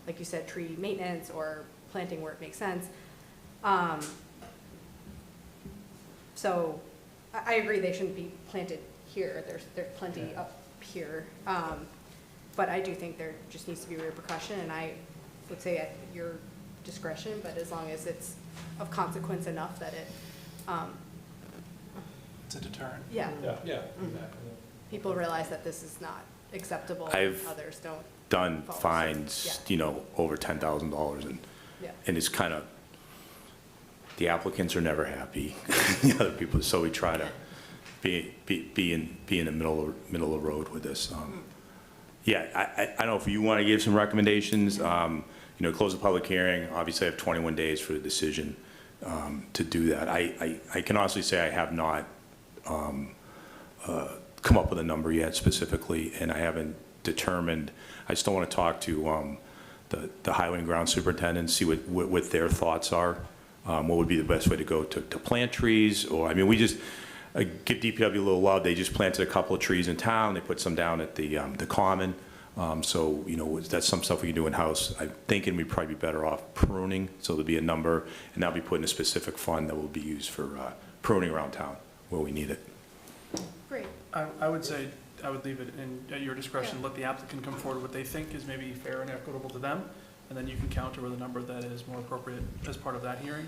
Speaker 6: like you said, tree maintenance or planting where it makes sense. So I agree they shouldn't be planted here. There's plenty up here. But I do think there just needs to be repercussion, and I would say at your discretion, but as long as it's of consequence enough that it,
Speaker 11: It's a deterrent.
Speaker 6: yeah.
Speaker 12: Yeah,
Speaker 6: Mhm.
Speaker 12: exactly.
Speaker 6: People realize that this is not acceptable,
Speaker 17: I've
Speaker 6: others don't.
Speaker 17: done
Speaker 6: follow suit.
Speaker 17: fines, you know, over $10,000, and,
Speaker 6: Yeah.
Speaker 17: and it's kind of, the applicants are never happy, the other people, so we try to be in the middle of the road with this. Yeah, I don't know if you want to give some recommendations, you know, close the public hearing, obviously I have 21 days for the decision to do that. I can honestly say I have not come up with a number yet specifically, and I haven't determined, I still want to talk to the highway and ground superintendent, see what their thoughts are. What would be the best way to go to plant trees, or, I mean, we just, give DPW a little love, they just planted a couple of trees in town, they put some down at the common, so, you know, that's some stuff we can do in-house. I'm thinking we'd probably be better off pruning, so there'll be a number, and that'll be put in a specific fund that will be used for pruning around town where we need it.
Speaker 6: Great.
Speaker 11: I would say, I would leave it at your discretion, let the applicant come forward what they think is maybe fair and equitable to them, and then you can counter with a number that is more appropriate as part of that hearing,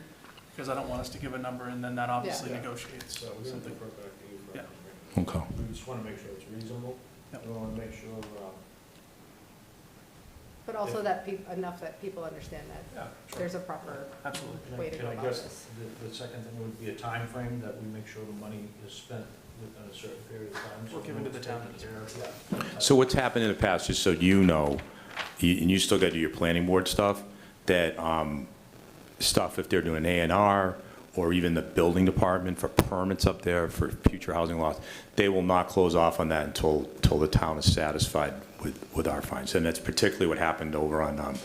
Speaker 11: because I don't want us to give a number and then that obviously
Speaker 2: Yeah.
Speaker 11: negotiates.
Speaker 2: So we don't
Speaker 11: something.
Speaker 2: think we're back to you for
Speaker 11: Yeah.
Speaker 17: Okay.
Speaker 2: We just want to make sure it's reasonable.
Speaker 11: Yep.
Speaker 2: We want to make sure,
Speaker 6: But also that enough that people understand that
Speaker 2: yeah, sure.
Speaker 6: there's a proper
Speaker 11: Absolutely.
Speaker 6: way to
Speaker 2: Can
Speaker 6: go
Speaker 2: I
Speaker 6: about
Speaker 2: guess
Speaker 6: this.
Speaker 2: the second thing would be a time frame that we make sure the money is spent within a certain period of time.
Speaker 11: We'll give it to the town.
Speaker 2: Yeah.
Speaker 17: So what's happened in the past, just so you know, and you still got to do your planning board stuff, that stuff, if they're doing A&R, or even the building department for permits up there for future housing lots, they will not close off on that until the town is satisfied with our fines. And that's particularly what happened over on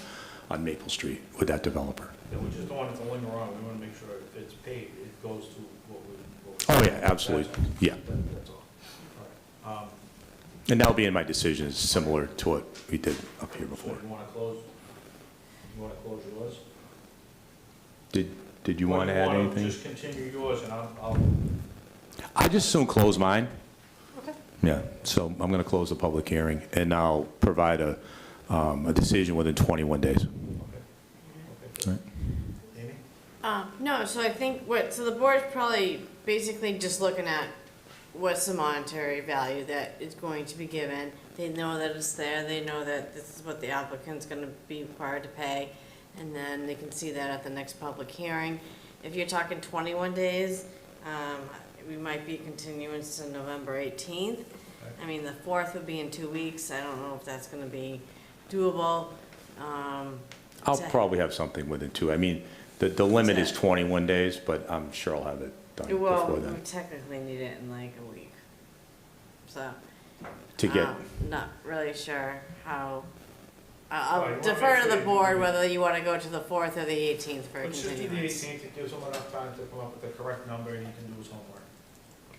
Speaker 17: Maple Street with that developer.
Speaker 2: Yeah, we just don't want it to linger on. We want to make sure if it's paid, it goes to what we.
Speaker 17: Oh, yeah, absolutely, yeah.
Speaker 2: That's all. All right.
Speaker 17: And that'll be in my decision, it's similar to what we did up here
Speaker 2: So
Speaker 17: before.
Speaker 2: you want to close yours?
Speaker 17: Did you want to add anything?
Speaker 2: Just continue yours, and I'll.
Speaker 17: I just soon close mine.
Speaker 6: Okay.
Speaker 17: Yeah, so I'm going to close the public hearing, and I'll provide a decision within 21 days.
Speaker 2: Okay.
Speaker 17: Right.
Speaker 2: Amy?
Speaker 3: No, so I think so the board's probably basically just looking at what's the monetary value that is going to be given. They know that it's there, they know that this is what the applicant's gonna be required to pay, and then they can see that at the next public hearing. If you're talking 21 days, we might be continuance to November 18th. I mean, the 4th would be in 2 weeks, I don't know if that's gonna be doable.
Speaker 17: I'll probably have something within 2. I mean, the limit is 21 days, but I'm sure I'll have it done
Speaker 3: Well,
Speaker 17: before
Speaker 3: we
Speaker 17: then.
Speaker 3: technically need it in like a week, so.
Speaker 17: To get,
Speaker 3: Not really sure how,
Speaker 2: Right, you
Speaker 3: I'll
Speaker 2: wanna
Speaker 3: defer
Speaker 2: make
Speaker 3: to the
Speaker 2: sure-
Speaker 3: board whether you wanna go to the 4th or the 18th for a
Speaker 2: Let's just do the
Speaker 3: continuance.
Speaker 2: 18th. It gives him enough time to come up with the correct number, and he can do his homework. Okay.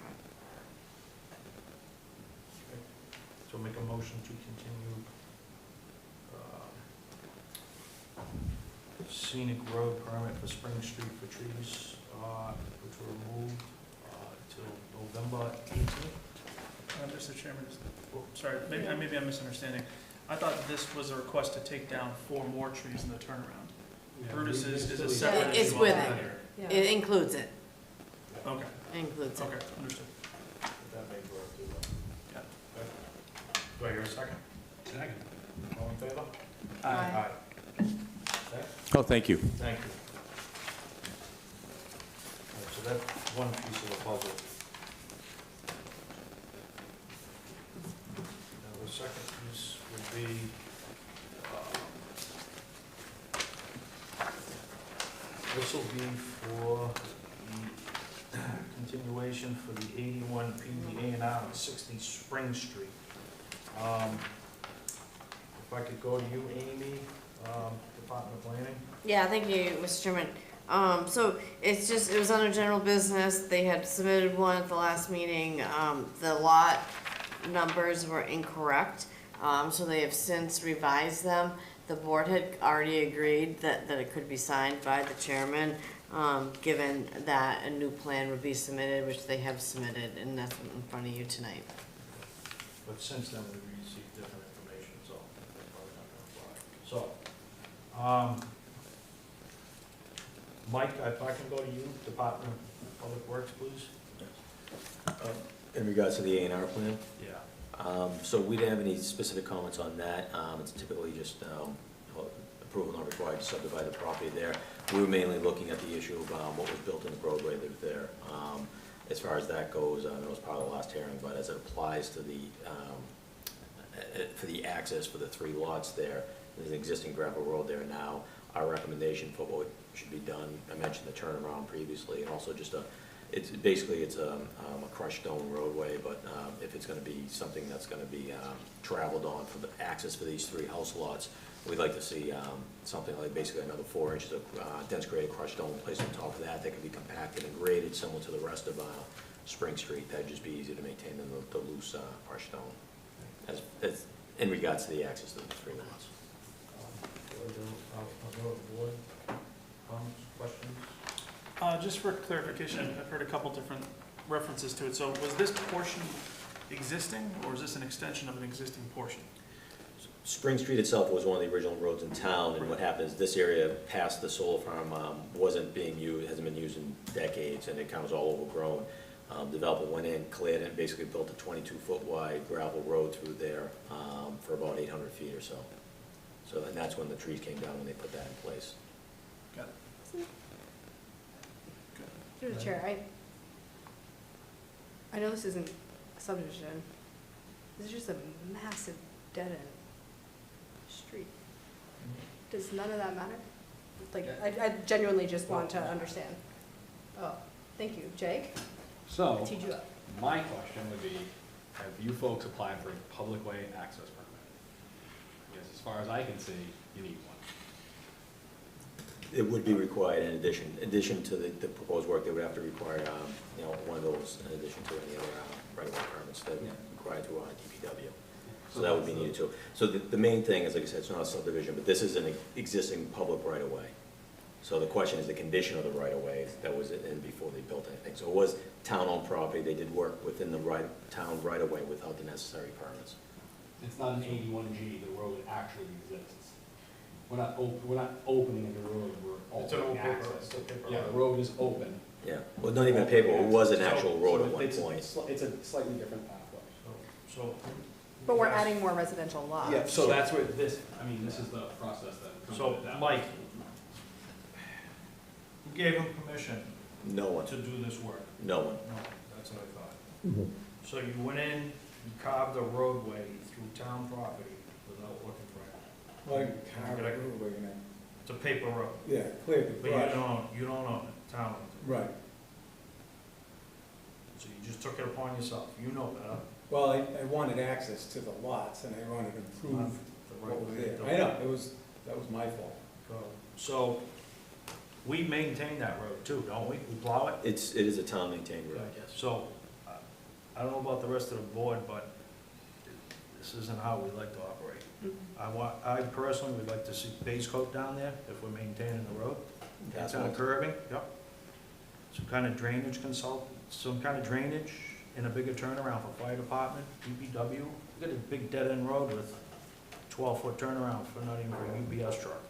Speaker 2: So make a motion to continue scenic road permit for Spring Street for trees, which were removed till November 18th.
Speaker 11: Mr. Chairman, sorry, maybe I'm misunderstanding. I thought this was a request to take down 4 more trees in the turnaround. Brutus is a separate
Speaker 3: It's
Speaker 11: issue
Speaker 3: with
Speaker 11: altogether.
Speaker 3: it, it includes it,
Speaker 11: Okay,
Speaker 3: it includes it.
Speaker 11: okay, understood.
Speaker 2: That may work too.
Speaker 11: Yeah.
Speaker 2: Okay. Do I hear a second?
Speaker 11: Second.
Speaker 2: All in favor?
Speaker 11: Aye.
Speaker 2: Okay.
Speaker 17: oh, thank you.
Speaker 2: Thank you. All right, so that's one piece of the puzzle. be, this will be for the continuation for the 81 PDA and R on 60 Spring Street. If I could go to you, Amy, Department of Planning?
Speaker 3: Yeah, thank you, Mr. Chairman. So it's just, it was under general business. They had submitted one at the last meeting. The lot numbers were incorrect, so they have since revised them. The board had already agreed that it could be signed by the chairman, given that a new plan would be submitted, which they have submitted, and that's in front of you tonight.
Speaker 2: But since then, we've received different information, so that's probably not gonna fly. So, Mike, if I can go to you, Department of Public Works, please?
Speaker 9: In regards to the A&R plan?
Speaker 2: Yeah.
Speaker 9: So we didn't have any specific comments on that. It's typically just approval not required to subdivide the property there. We were mainly looking at the issue of what was built in the roadway that was there. As far as that goes, it was part of the last hearing, but as it applies to the, for the access for the 3 lots there, there's an existing gravel road there now. Our recommendation for what should be done, I mentioned the turnaround previously, and also just it's basically a crushed stone roadway, but if it's gonna be something that's gonna be traveled on for the access for these 3 house lots, we'd like to see something like basically another 4 inches of dense graded crushed stone placed on top of that can be compacted and graded similar to the rest of Spring Street. That'd just be easier to maintain than the loose crushed stone, as in regards to the access to the 3 lots.
Speaker 2: Questions?
Speaker 11: Just for clarification, I've heard a couple different references to it. So was this portion existing, or is this an extension of an existing portion?
Speaker 9: Spring Street itself was one of the original roads in town, and what happened is this area past the solar farm wasn't being used, hasn't been used in decades, and it kind of was all overgrown. Developer went in, cleared it, and basically built a 22-foot wide gravel road through there for about 800 feet or so. So, and that's when the trees came down when they put that in place.
Speaker 11: Got it.
Speaker 6: Through the chair, I know this isn't a subdivision. This is just a massive dead-end street. Does none of that matter? Like, I genuinely just want to understand. Oh, thank you. Jake?
Speaker 12: So,
Speaker 6: I teed you up.
Speaker 12: my question would be, have you folks applied for a public way access permit? Because as far as I can see, you need one.
Speaker 9: It would be required in addition to the proposed work, they would have to require, one of those in addition to any other right-of-way permits that are required through DPW. So that would be needed too. So the main thing is, like I said, it's not a subdivision, but this is an existing public right-of-way. So the question is the condition of the right-of-way that was in before they built anything. So it was town-owned property, they did work within the town right-of-way without the necessary permits.
Speaker 12: It's not an 81G, the road actually exists. We're not opening the road, we're
Speaker 2: It's an
Speaker 12: opening
Speaker 2: open road.
Speaker 12: access.
Speaker 2: It's a paper
Speaker 12: Yeah,
Speaker 2: road.
Speaker 12: the road is open.
Speaker 9: Yeah, well, not even paper, it was an actual road at one
Speaker 12: It's
Speaker 9: point.
Speaker 12: It's a slightly different pathway.
Speaker 2: So.
Speaker 6: But we're adding more residential lots.
Speaker 12: Yeah, so that's where this is the process that.
Speaker 2: So, Mike, who gave him permission
Speaker 9: No one,
Speaker 2: to do this work?
Speaker 9: no one.
Speaker 2: No, that's what I thought. So you went in, you carved a roadway through town property without looking for it.
Speaker 18: Like, how
Speaker 2: Can I-
Speaker 18: we're gonna,
Speaker 2: It's a paper road,
Speaker 18: yeah, clear the
Speaker 2: but you
Speaker 18: brush.
Speaker 2: don't own it, town owns it.
Speaker 18: Right.
Speaker 2: So you just took it upon yourself, you know better.
Speaker 18: Well, I wanted access to the lots and I wanted to improve
Speaker 2: The
Speaker 18: what
Speaker 2: right
Speaker 18: was
Speaker 2: way to
Speaker 18: there.
Speaker 2: do
Speaker 18: I
Speaker 2: it.
Speaker 18: know, that was my fault.
Speaker 2: So, we maintain that road too, don't we? We plow it?
Speaker 9: It is a town-maintained road, yes.
Speaker 2: So, I don't know about the rest of the board, but this isn't how we like to operate. I personally would like to see base coat down there if we're maintaining the road. That's on curving, yep. Some kind of drainage and a bigger turnaround for fire department, DPW. We got a big dead-end road with 12-foot turnaround for not even for a UPS truck.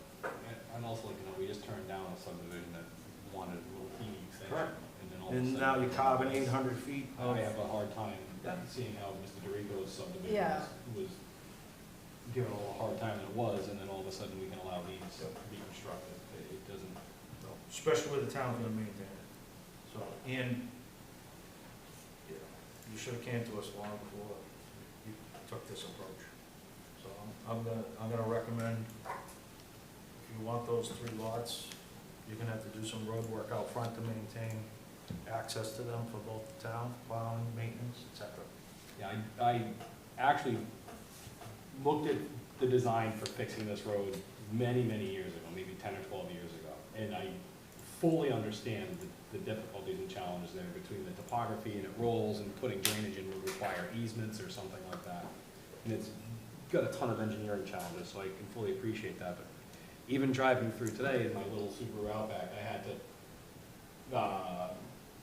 Speaker 12: And also, we just turned down a subdivision that wanted a little teeny extension.
Speaker 2: Correct.
Speaker 12: And then all of a
Speaker 2: And
Speaker 12: sudden.
Speaker 2: now you're carving 800 feet of.
Speaker 12: I have a hard time seeing how Mr. DeRico's subdivision
Speaker 6: Yeah.
Speaker 12: was given a little hard time than it was, and then all of a sudden we can allow these to be constructed. It doesn't.
Speaker 2: Especially where the town's gonna maintain it. So, and, you should have came to us long before you took this approach. So I'm gonna recommend, if you want those 3 lots, you're gonna have to do some road work out front to maintain access to them for both the town, plowing, maintenance, et cetera.
Speaker 12: Yeah, I actually looked at the design for fixing this road many, many years ago, maybe 10 or 12 years ago. And I fully understand the difficulties and challenges there between the topography and it rolls and putting drainage in would require easements or something like that. And it's got a ton of engineering challenges, so I can fully appreciate that. But even driving through today in my little Subaru Outback, I had to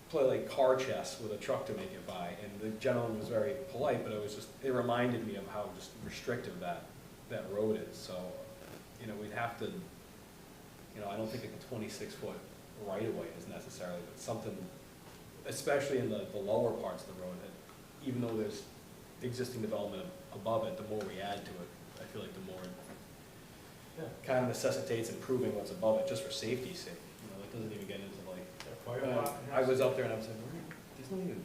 Speaker 12: play like car chess with a truck to make it by. And the gentleman was very polite, but it reminded me of how just restrictive that road is. So, you know, we'd have to, you know, I don't think like a 26-foot right-of-way is necessarily, but something, especially in the lower parts of the road, that even though there's existing development above it, the more we add to it, I feel like the more it kind of necessitates improving what's above it, just for safety's sake. You know, it doesn't even get into like, I was up there and I was like, there's not even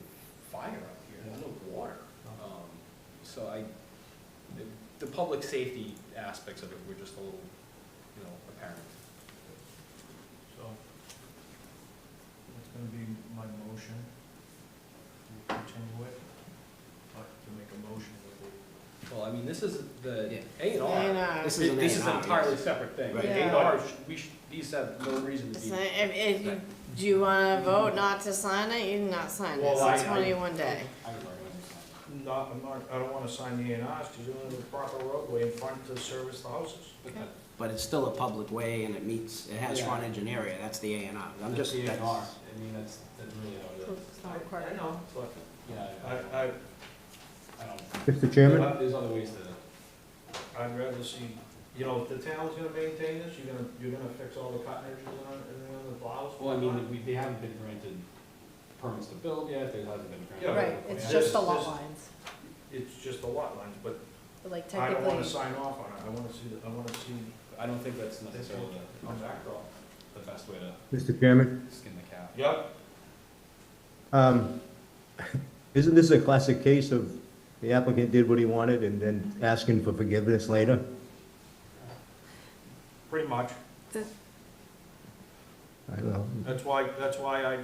Speaker 12: fire up here, there's no water. So the public safety aspects of it were just a little, you know, apparent.
Speaker 2: So, that's gonna be my motion to continue it, to make a motion with it.
Speaker 12: Well, I mean, this is the
Speaker 3: A&R.
Speaker 12: A&R. This is an entirely separate thing.
Speaker 3: Right.
Speaker 12: A&R, these have no reason to be.
Speaker 3: Do you wanna vote not to sign it? You can not sign it,
Speaker 2: Well,
Speaker 3: it's 21 day.
Speaker 2: I don't wanna sign the A&Rs, because you don't have the proper roadway in front to service the houses.
Speaker 19: But it's still a public way and it has frontage and area, that's the A and R. I'm just,
Speaker 12: The A&R,
Speaker 19: that's-
Speaker 12: I mean, that's really how it is.
Speaker 6: It's not required.
Speaker 2: I know, but
Speaker 12: Yeah, I don't.
Speaker 18: Mr. Chairman?
Speaker 12: There's other ways to.
Speaker 2: I'd rather see, you know, if the town's gonna maintain this, you're gonna fix all the cotton edges and everything on the plows?
Speaker 12: Well, I mean, they haven't been granted permits to build yet, there hasn't been granted.
Speaker 2: Yeah,
Speaker 6: Right, it's
Speaker 2: This-
Speaker 6: just the lot
Speaker 2: this-
Speaker 6: lines.
Speaker 2: It's just the lot lines, but
Speaker 6: But like
Speaker 2: I don't wanna
Speaker 6: technically,
Speaker 2: sign off on it, I wanna see,
Speaker 12: I don't think that's necessarily
Speaker 2: come back though.
Speaker 12: the best way to
Speaker 18: Mr. Chairman?
Speaker 12: skin the cat.
Speaker 2: Yep.
Speaker 18: Isn't this a classic case of the applicant did what he wanted and then asking for forgiveness later?
Speaker 2: Pretty much.
Speaker 18: I don't know.
Speaker 2: That's why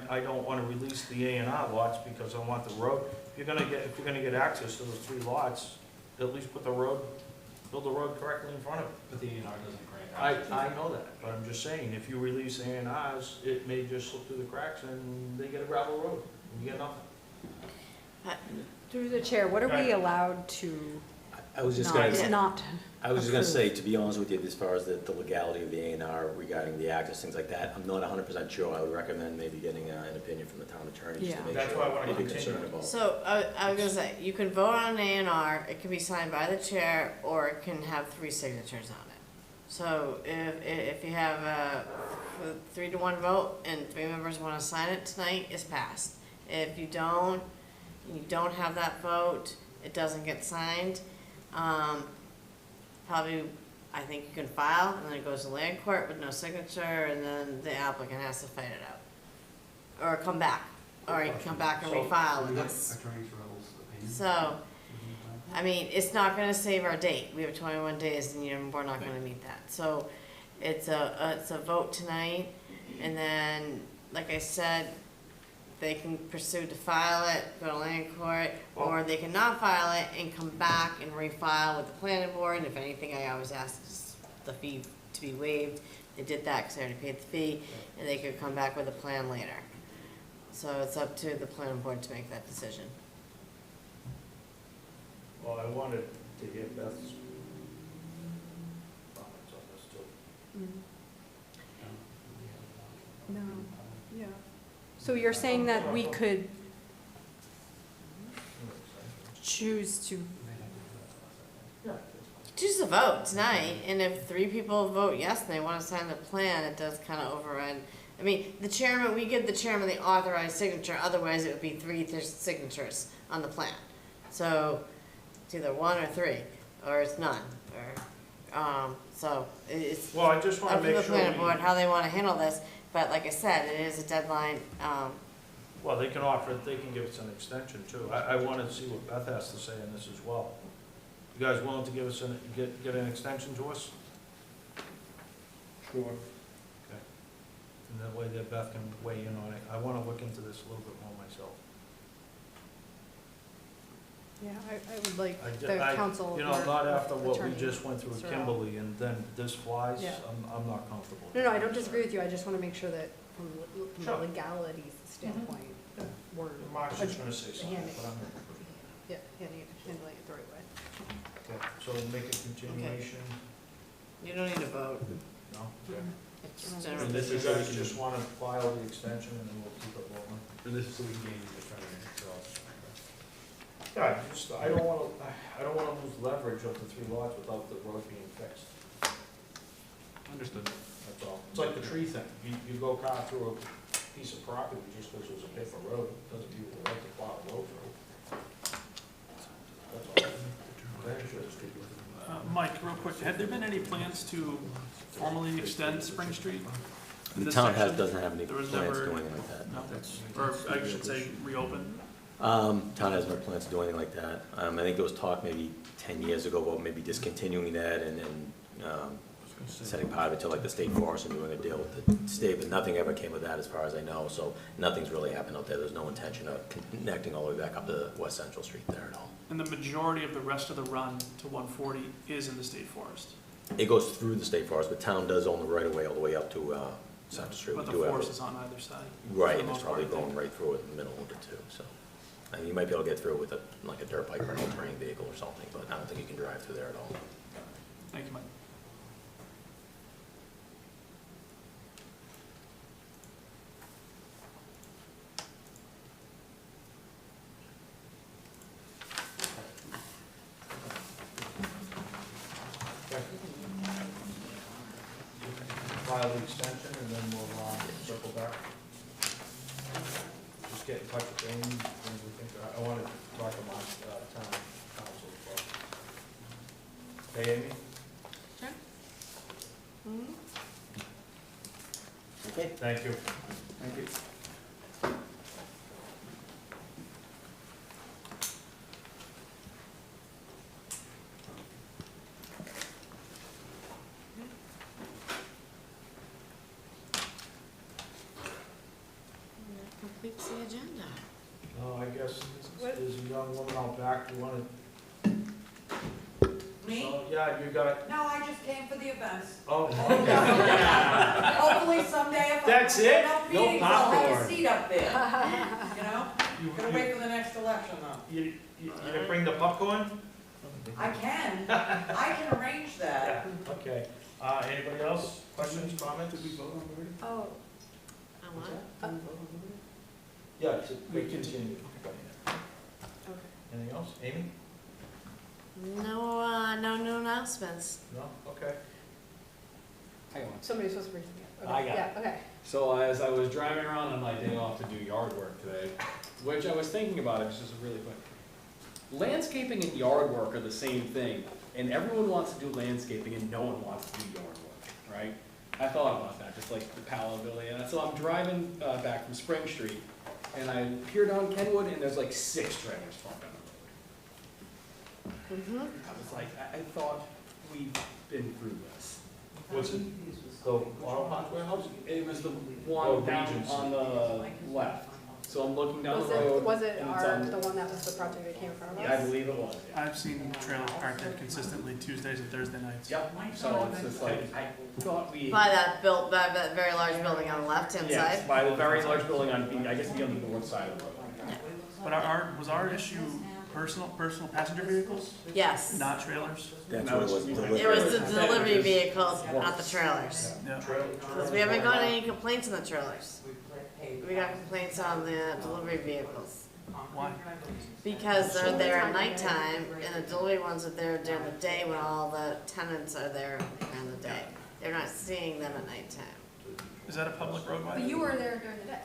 Speaker 2: I don't wanna release the A&R lots, because I want the road, if you're gonna get access to those 3 lots, at least build the road correctly in front of it.
Speaker 12: But the A&R doesn't grant.
Speaker 2: I know that, but I'm just saying, if you release A&Rs, it may just slip through the cracks and they get a gravel road, and you get nothing.
Speaker 6: through the chair, what are we allowed to
Speaker 9: I was just
Speaker 6: not,
Speaker 9: gonna,
Speaker 6: not
Speaker 9: I was just gonna
Speaker 6: approve?
Speaker 9: say, to be honest with you, as far as the legality of the A&R regarding the access, things like that, I'm not 100% sure. I would recommend maybe getting an opinion from the town attorney just to
Speaker 6: Yeah.
Speaker 9: make
Speaker 2: That's
Speaker 9: sure
Speaker 2: why I wanna
Speaker 9: what you're
Speaker 2: continue.
Speaker 9: concerned about.
Speaker 3: So, I was gonna say, you can vote on an A&R, it can be signed by the chair, or it can have 3 signatures on it. So, if you have a 3-to-1 vote and 3 members wanna sign it tonight, it's passed. If you don't have that vote, it doesn't get signed. Probably, I think you can file, and then it goes to land court with no signature, and then the applicant has to fight it out. Or come back, or you can come back and refile with us. So, I mean, it's not gonna save our date, we have 21 days, and we're not gonna meet that. So, it's a vote tonight, and then, like I said, they can pursue to file it, go to land court, or they can not file it and come back and refile with the planning board. And if anything, I always ask the fee to be waived. They did that because they already paid the fee, and they could come back with a plan later. So it's up to the planning board to make that decision.
Speaker 2: Well, I wanted to hear Beth's comments on this too.
Speaker 6: No, yeah. So you're saying that we could choose to,
Speaker 3: Choose to vote tonight, and if 3 people vote yes and they wanna sign the plan, it does kinda override. I mean, we give the chairman the authorized signature, otherwise it would be 3 signatures on the plan. So, it's either 1 or 3, or it's none, or, so, it's
Speaker 2: Well, I just wanna
Speaker 3: up to
Speaker 2: make
Speaker 3: the
Speaker 2: sure
Speaker 3: planning board how they wanna handle this, but like I said, it is a deadline,
Speaker 2: Well, they can give us an extension too. I wanna see what Beth has to say on this as well. You guys willing to give us get an extension to us?
Speaker 18: Sure.
Speaker 2: Okay. And that way that Beth can weigh in on it. I wanna look into this a little bit more myself.
Speaker 6: Yeah, I would like
Speaker 2: I
Speaker 6: the council.
Speaker 2: You know, not after what we
Speaker 6: attorney,
Speaker 2: just went through with
Speaker 6: Mr. Al.
Speaker 2: Kimberly and then this flies,
Speaker 6: Yeah.
Speaker 2: I'm not comfortable.
Speaker 6: No, I don't disagree with you, I just wanna make sure that from the
Speaker 2: Sure.
Speaker 6: legalities standpoint, that we're.
Speaker 2: Mark's just gonna say something,
Speaker 6: handing-
Speaker 2: but I'm,
Speaker 6: Yeah, handling it the right way.
Speaker 2: okay, so make a continuation,
Speaker 3: You don't need a vote.
Speaker 2: no? Okay.
Speaker 3: It's
Speaker 6: And
Speaker 3: general
Speaker 2: And if you
Speaker 3: business.
Speaker 2: guys just wanna file the extension and then we'll keep it rolling.
Speaker 12: And this is so we can gain the attorney, so.
Speaker 2: Yeah, I don't wanna lose leverage of the 3 lots without the road being fixed,
Speaker 12: Understood.
Speaker 2: that's all. It's like the tree thing, you go car through a piece of property just because it was a paper road, doesn't give you the right to plow a road through. That's all.
Speaker 11: Mike, real quick, had there been any plans to formally extend Spring Street? in
Speaker 9: The
Speaker 11: this
Speaker 9: town
Speaker 11: section?
Speaker 9: doesn't have any
Speaker 11: There was
Speaker 9: plans
Speaker 11: never-
Speaker 9: to do anything like that.
Speaker 11: No, or I should say reopen?
Speaker 9: Town has no plans to do anything like that. I think there was talk maybe 10 years ago about maybe discontinuing that and setting part of it to like the state forest and doing a deal with the state, but nothing ever came of that as far as I know, so nothing's really happened out there. There's no intention of connecting all the way back up to West Central Street there at all.
Speaker 11: And the majority of the rest of the run to 140 is in the state forest?
Speaker 9: It goes through the state forest, but town does own the right of way all the way up to Central Street.
Speaker 11: But
Speaker 9: We
Speaker 11: the
Speaker 9: do have
Speaker 11: forest
Speaker 9: it.
Speaker 11: is on either side?
Speaker 9: Right,
Speaker 11: for the
Speaker 9: and it's
Speaker 11: most part,
Speaker 9: probably
Speaker 11: I think.
Speaker 9: going right through it in the middle of it too, so. I mean, you might be able to get through with like a dirt bike or an all-terrain vehicle or something, but I don't think you can drive through there at all.
Speaker 11: Thank you, Mike.
Speaker 2: File the extension and then we'll circle back. Just get in touch with Amy when we think, I wanna talk to my town council as well. Hey, Amy?
Speaker 3: Mhm.
Speaker 9: Okay.
Speaker 2: Thank you.
Speaker 12: Thank you.
Speaker 3: That completes the agenda.
Speaker 2: Oh, I guess there's a young woman out back who wanted.
Speaker 20: Me?
Speaker 2: So, yeah, you got,
Speaker 20: No, I just came for the events.
Speaker 2: oh,
Speaker 20: Hopefully someday if I
Speaker 2: That's
Speaker 20: have
Speaker 2: it?
Speaker 20: enough
Speaker 2: No
Speaker 20: meetings, I'll have
Speaker 2: popcorn.
Speaker 20: a seat up there, you know?
Speaker 2: you,
Speaker 20: Gotta wait for the next election though.
Speaker 2: you didn't bring the popcorn?
Speaker 20: I can arrange that.
Speaker 2: Yeah, okay. Anybody else? Questions, comments? Did we vote on the reading?
Speaker 6: Oh,
Speaker 3: I want.
Speaker 2: Yeah, we continue.
Speaker 6: okay.
Speaker 2: Anything else? Amy?
Speaker 3: No new announcements.
Speaker 2: No? Okay.
Speaker 12: Hang on.
Speaker 6: Somebody's supposed to bring something up.
Speaker 12: I
Speaker 6: Okay,
Speaker 12: got
Speaker 6: yeah, okay.
Speaker 12: So as I was driving around on my day off to do yard work today, which I was thinking about, it was just really quick. Landscaping and yard work are the same thing, and everyone wants to do landscaping and no one wants to do yard work, right? I thought about that, just like the palatability, and so I'm driving back from Spring Street, and I peer down Kenwood, and there's like 6 trailers parked on the road.
Speaker 3: Mm-hmm.
Speaker 12: I was like, I thought we'd been through this.
Speaker 2: What's it? The auto parts warehouse?
Speaker 12: It was the
Speaker 2: Oh,
Speaker 12: one down
Speaker 2: Regency.
Speaker 12: on the left. So I'm looking down
Speaker 6: Was
Speaker 12: the
Speaker 6: it,
Speaker 12: road.
Speaker 6: was it
Speaker 12: and it's
Speaker 6: our,
Speaker 12: on-
Speaker 6: the one that was the project that came in front of us?
Speaker 12: Yeah, I believe it was.
Speaker 11: I've seen trailers parked there consistently Tuesdays and Thursday nights.
Speaker 12: Yep, so it's just like, I thought we.
Speaker 3: By that very large building on the left-hand
Speaker 12: Yes,
Speaker 3: side.
Speaker 12: by the very large building on, I guess, be on the north side of the road.
Speaker 11: But was our issue personal passenger vehicles,
Speaker 3: Yes.
Speaker 11: not trailers?
Speaker 9: That's what it was.
Speaker 3: It was the delivery vehicles, not the trailers.
Speaker 11: Yeah.
Speaker 3: Because we haven't got any complaints on the trailers. We got complaints on the delivery vehicles.
Speaker 11: Why?
Speaker 3: Because they're there at nighttime, and the delivery ones are there during the day when all the tenants are there during the day. They're not seeing them at nighttime.
Speaker 11: Is that a public roadway?
Speaker 6: But you were there during the day.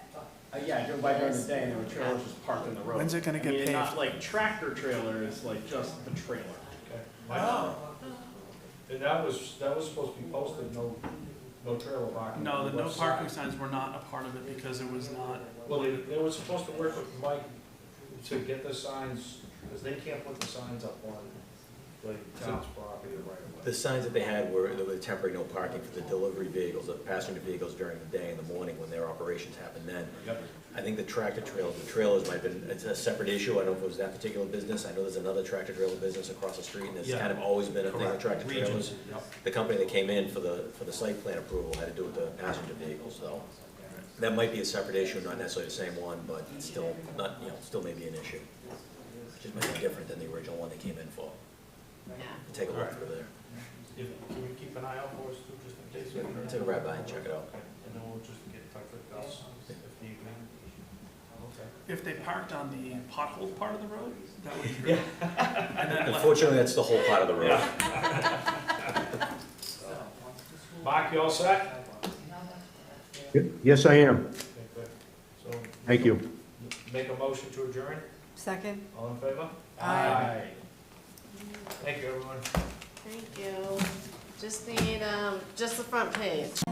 Speaker 12: Yeah, I drove by during the day and there were trailers just parked in the road.
Speaker 11: When's it gonna get
Speaker 12: I mean, not
Speaker 11: paved?
Speaker 12: like tractor trailers, like just the trailer.
Speaker 2: Okay. Oh. And that was supposed to be posted, no trailer parking.
Speaker 11: No,
Speaker 2: on
Speaker 11: the no
Speaker 2: west
Speaker 11: parking
Speaker 2: side.
Speaker 11: signs were not a part of it because it was not,
Speaker 2: Well, they were supposed to work with Mike to get the signs, because they can't put the signs up on
Speaker 10: town's property right away.
Speaker 9: The signs that they had were, there were temporary no parking for the delivery vehicles, the passenger vehicles during the day and the morning when their operations happen then.
Speaker 10: Yep.
Speaker 9: I think the tractor trailers, the trailers might have been, it's a separate issue, I don't know if it was that particular business, I know there's another tractor trailer business across the street, and it's
Speaker 2: Yeah.
Speaker 9: kind of always been a thing with
Speaker 2: Correct.
Speaker 9: tractor trailers.
Speaker 2: Regency, yep.
Speaker 9: The company that came in for the site plan approval had to do with the passenger vehicles, though. That might be a separate issue, not necessarily the same one, but it's still not, still may be an issue. Just might be different than the original one they came in for. Take a look through there.
Speaker 2: Can we keep an eye out for us too, just in case?
Speaker 9: Take a ride by and check it out.
Speaker 2: Okay, and then we'll just get in touch with Gus if need be. Okay.
Speaker 11: If they parked on the pothole part of the road, that would be great. And then left-
Speaker 9: Unfortunately, that's the whole part of the road.
Speaker 2: Mark, you all set?
Speaker 21: Yes, I am.
Speaker 2: Okay, good. So.
Speaker 21: Thank you.
Speaker 2: Make a motion to adjourn?
Speaker 6: Second?
Speaker 2: All in favor?
Speaker 6: Aye.
Speaker 2: Thank you, everyone.
Speaker 3: Thank you. Just need, just the front page.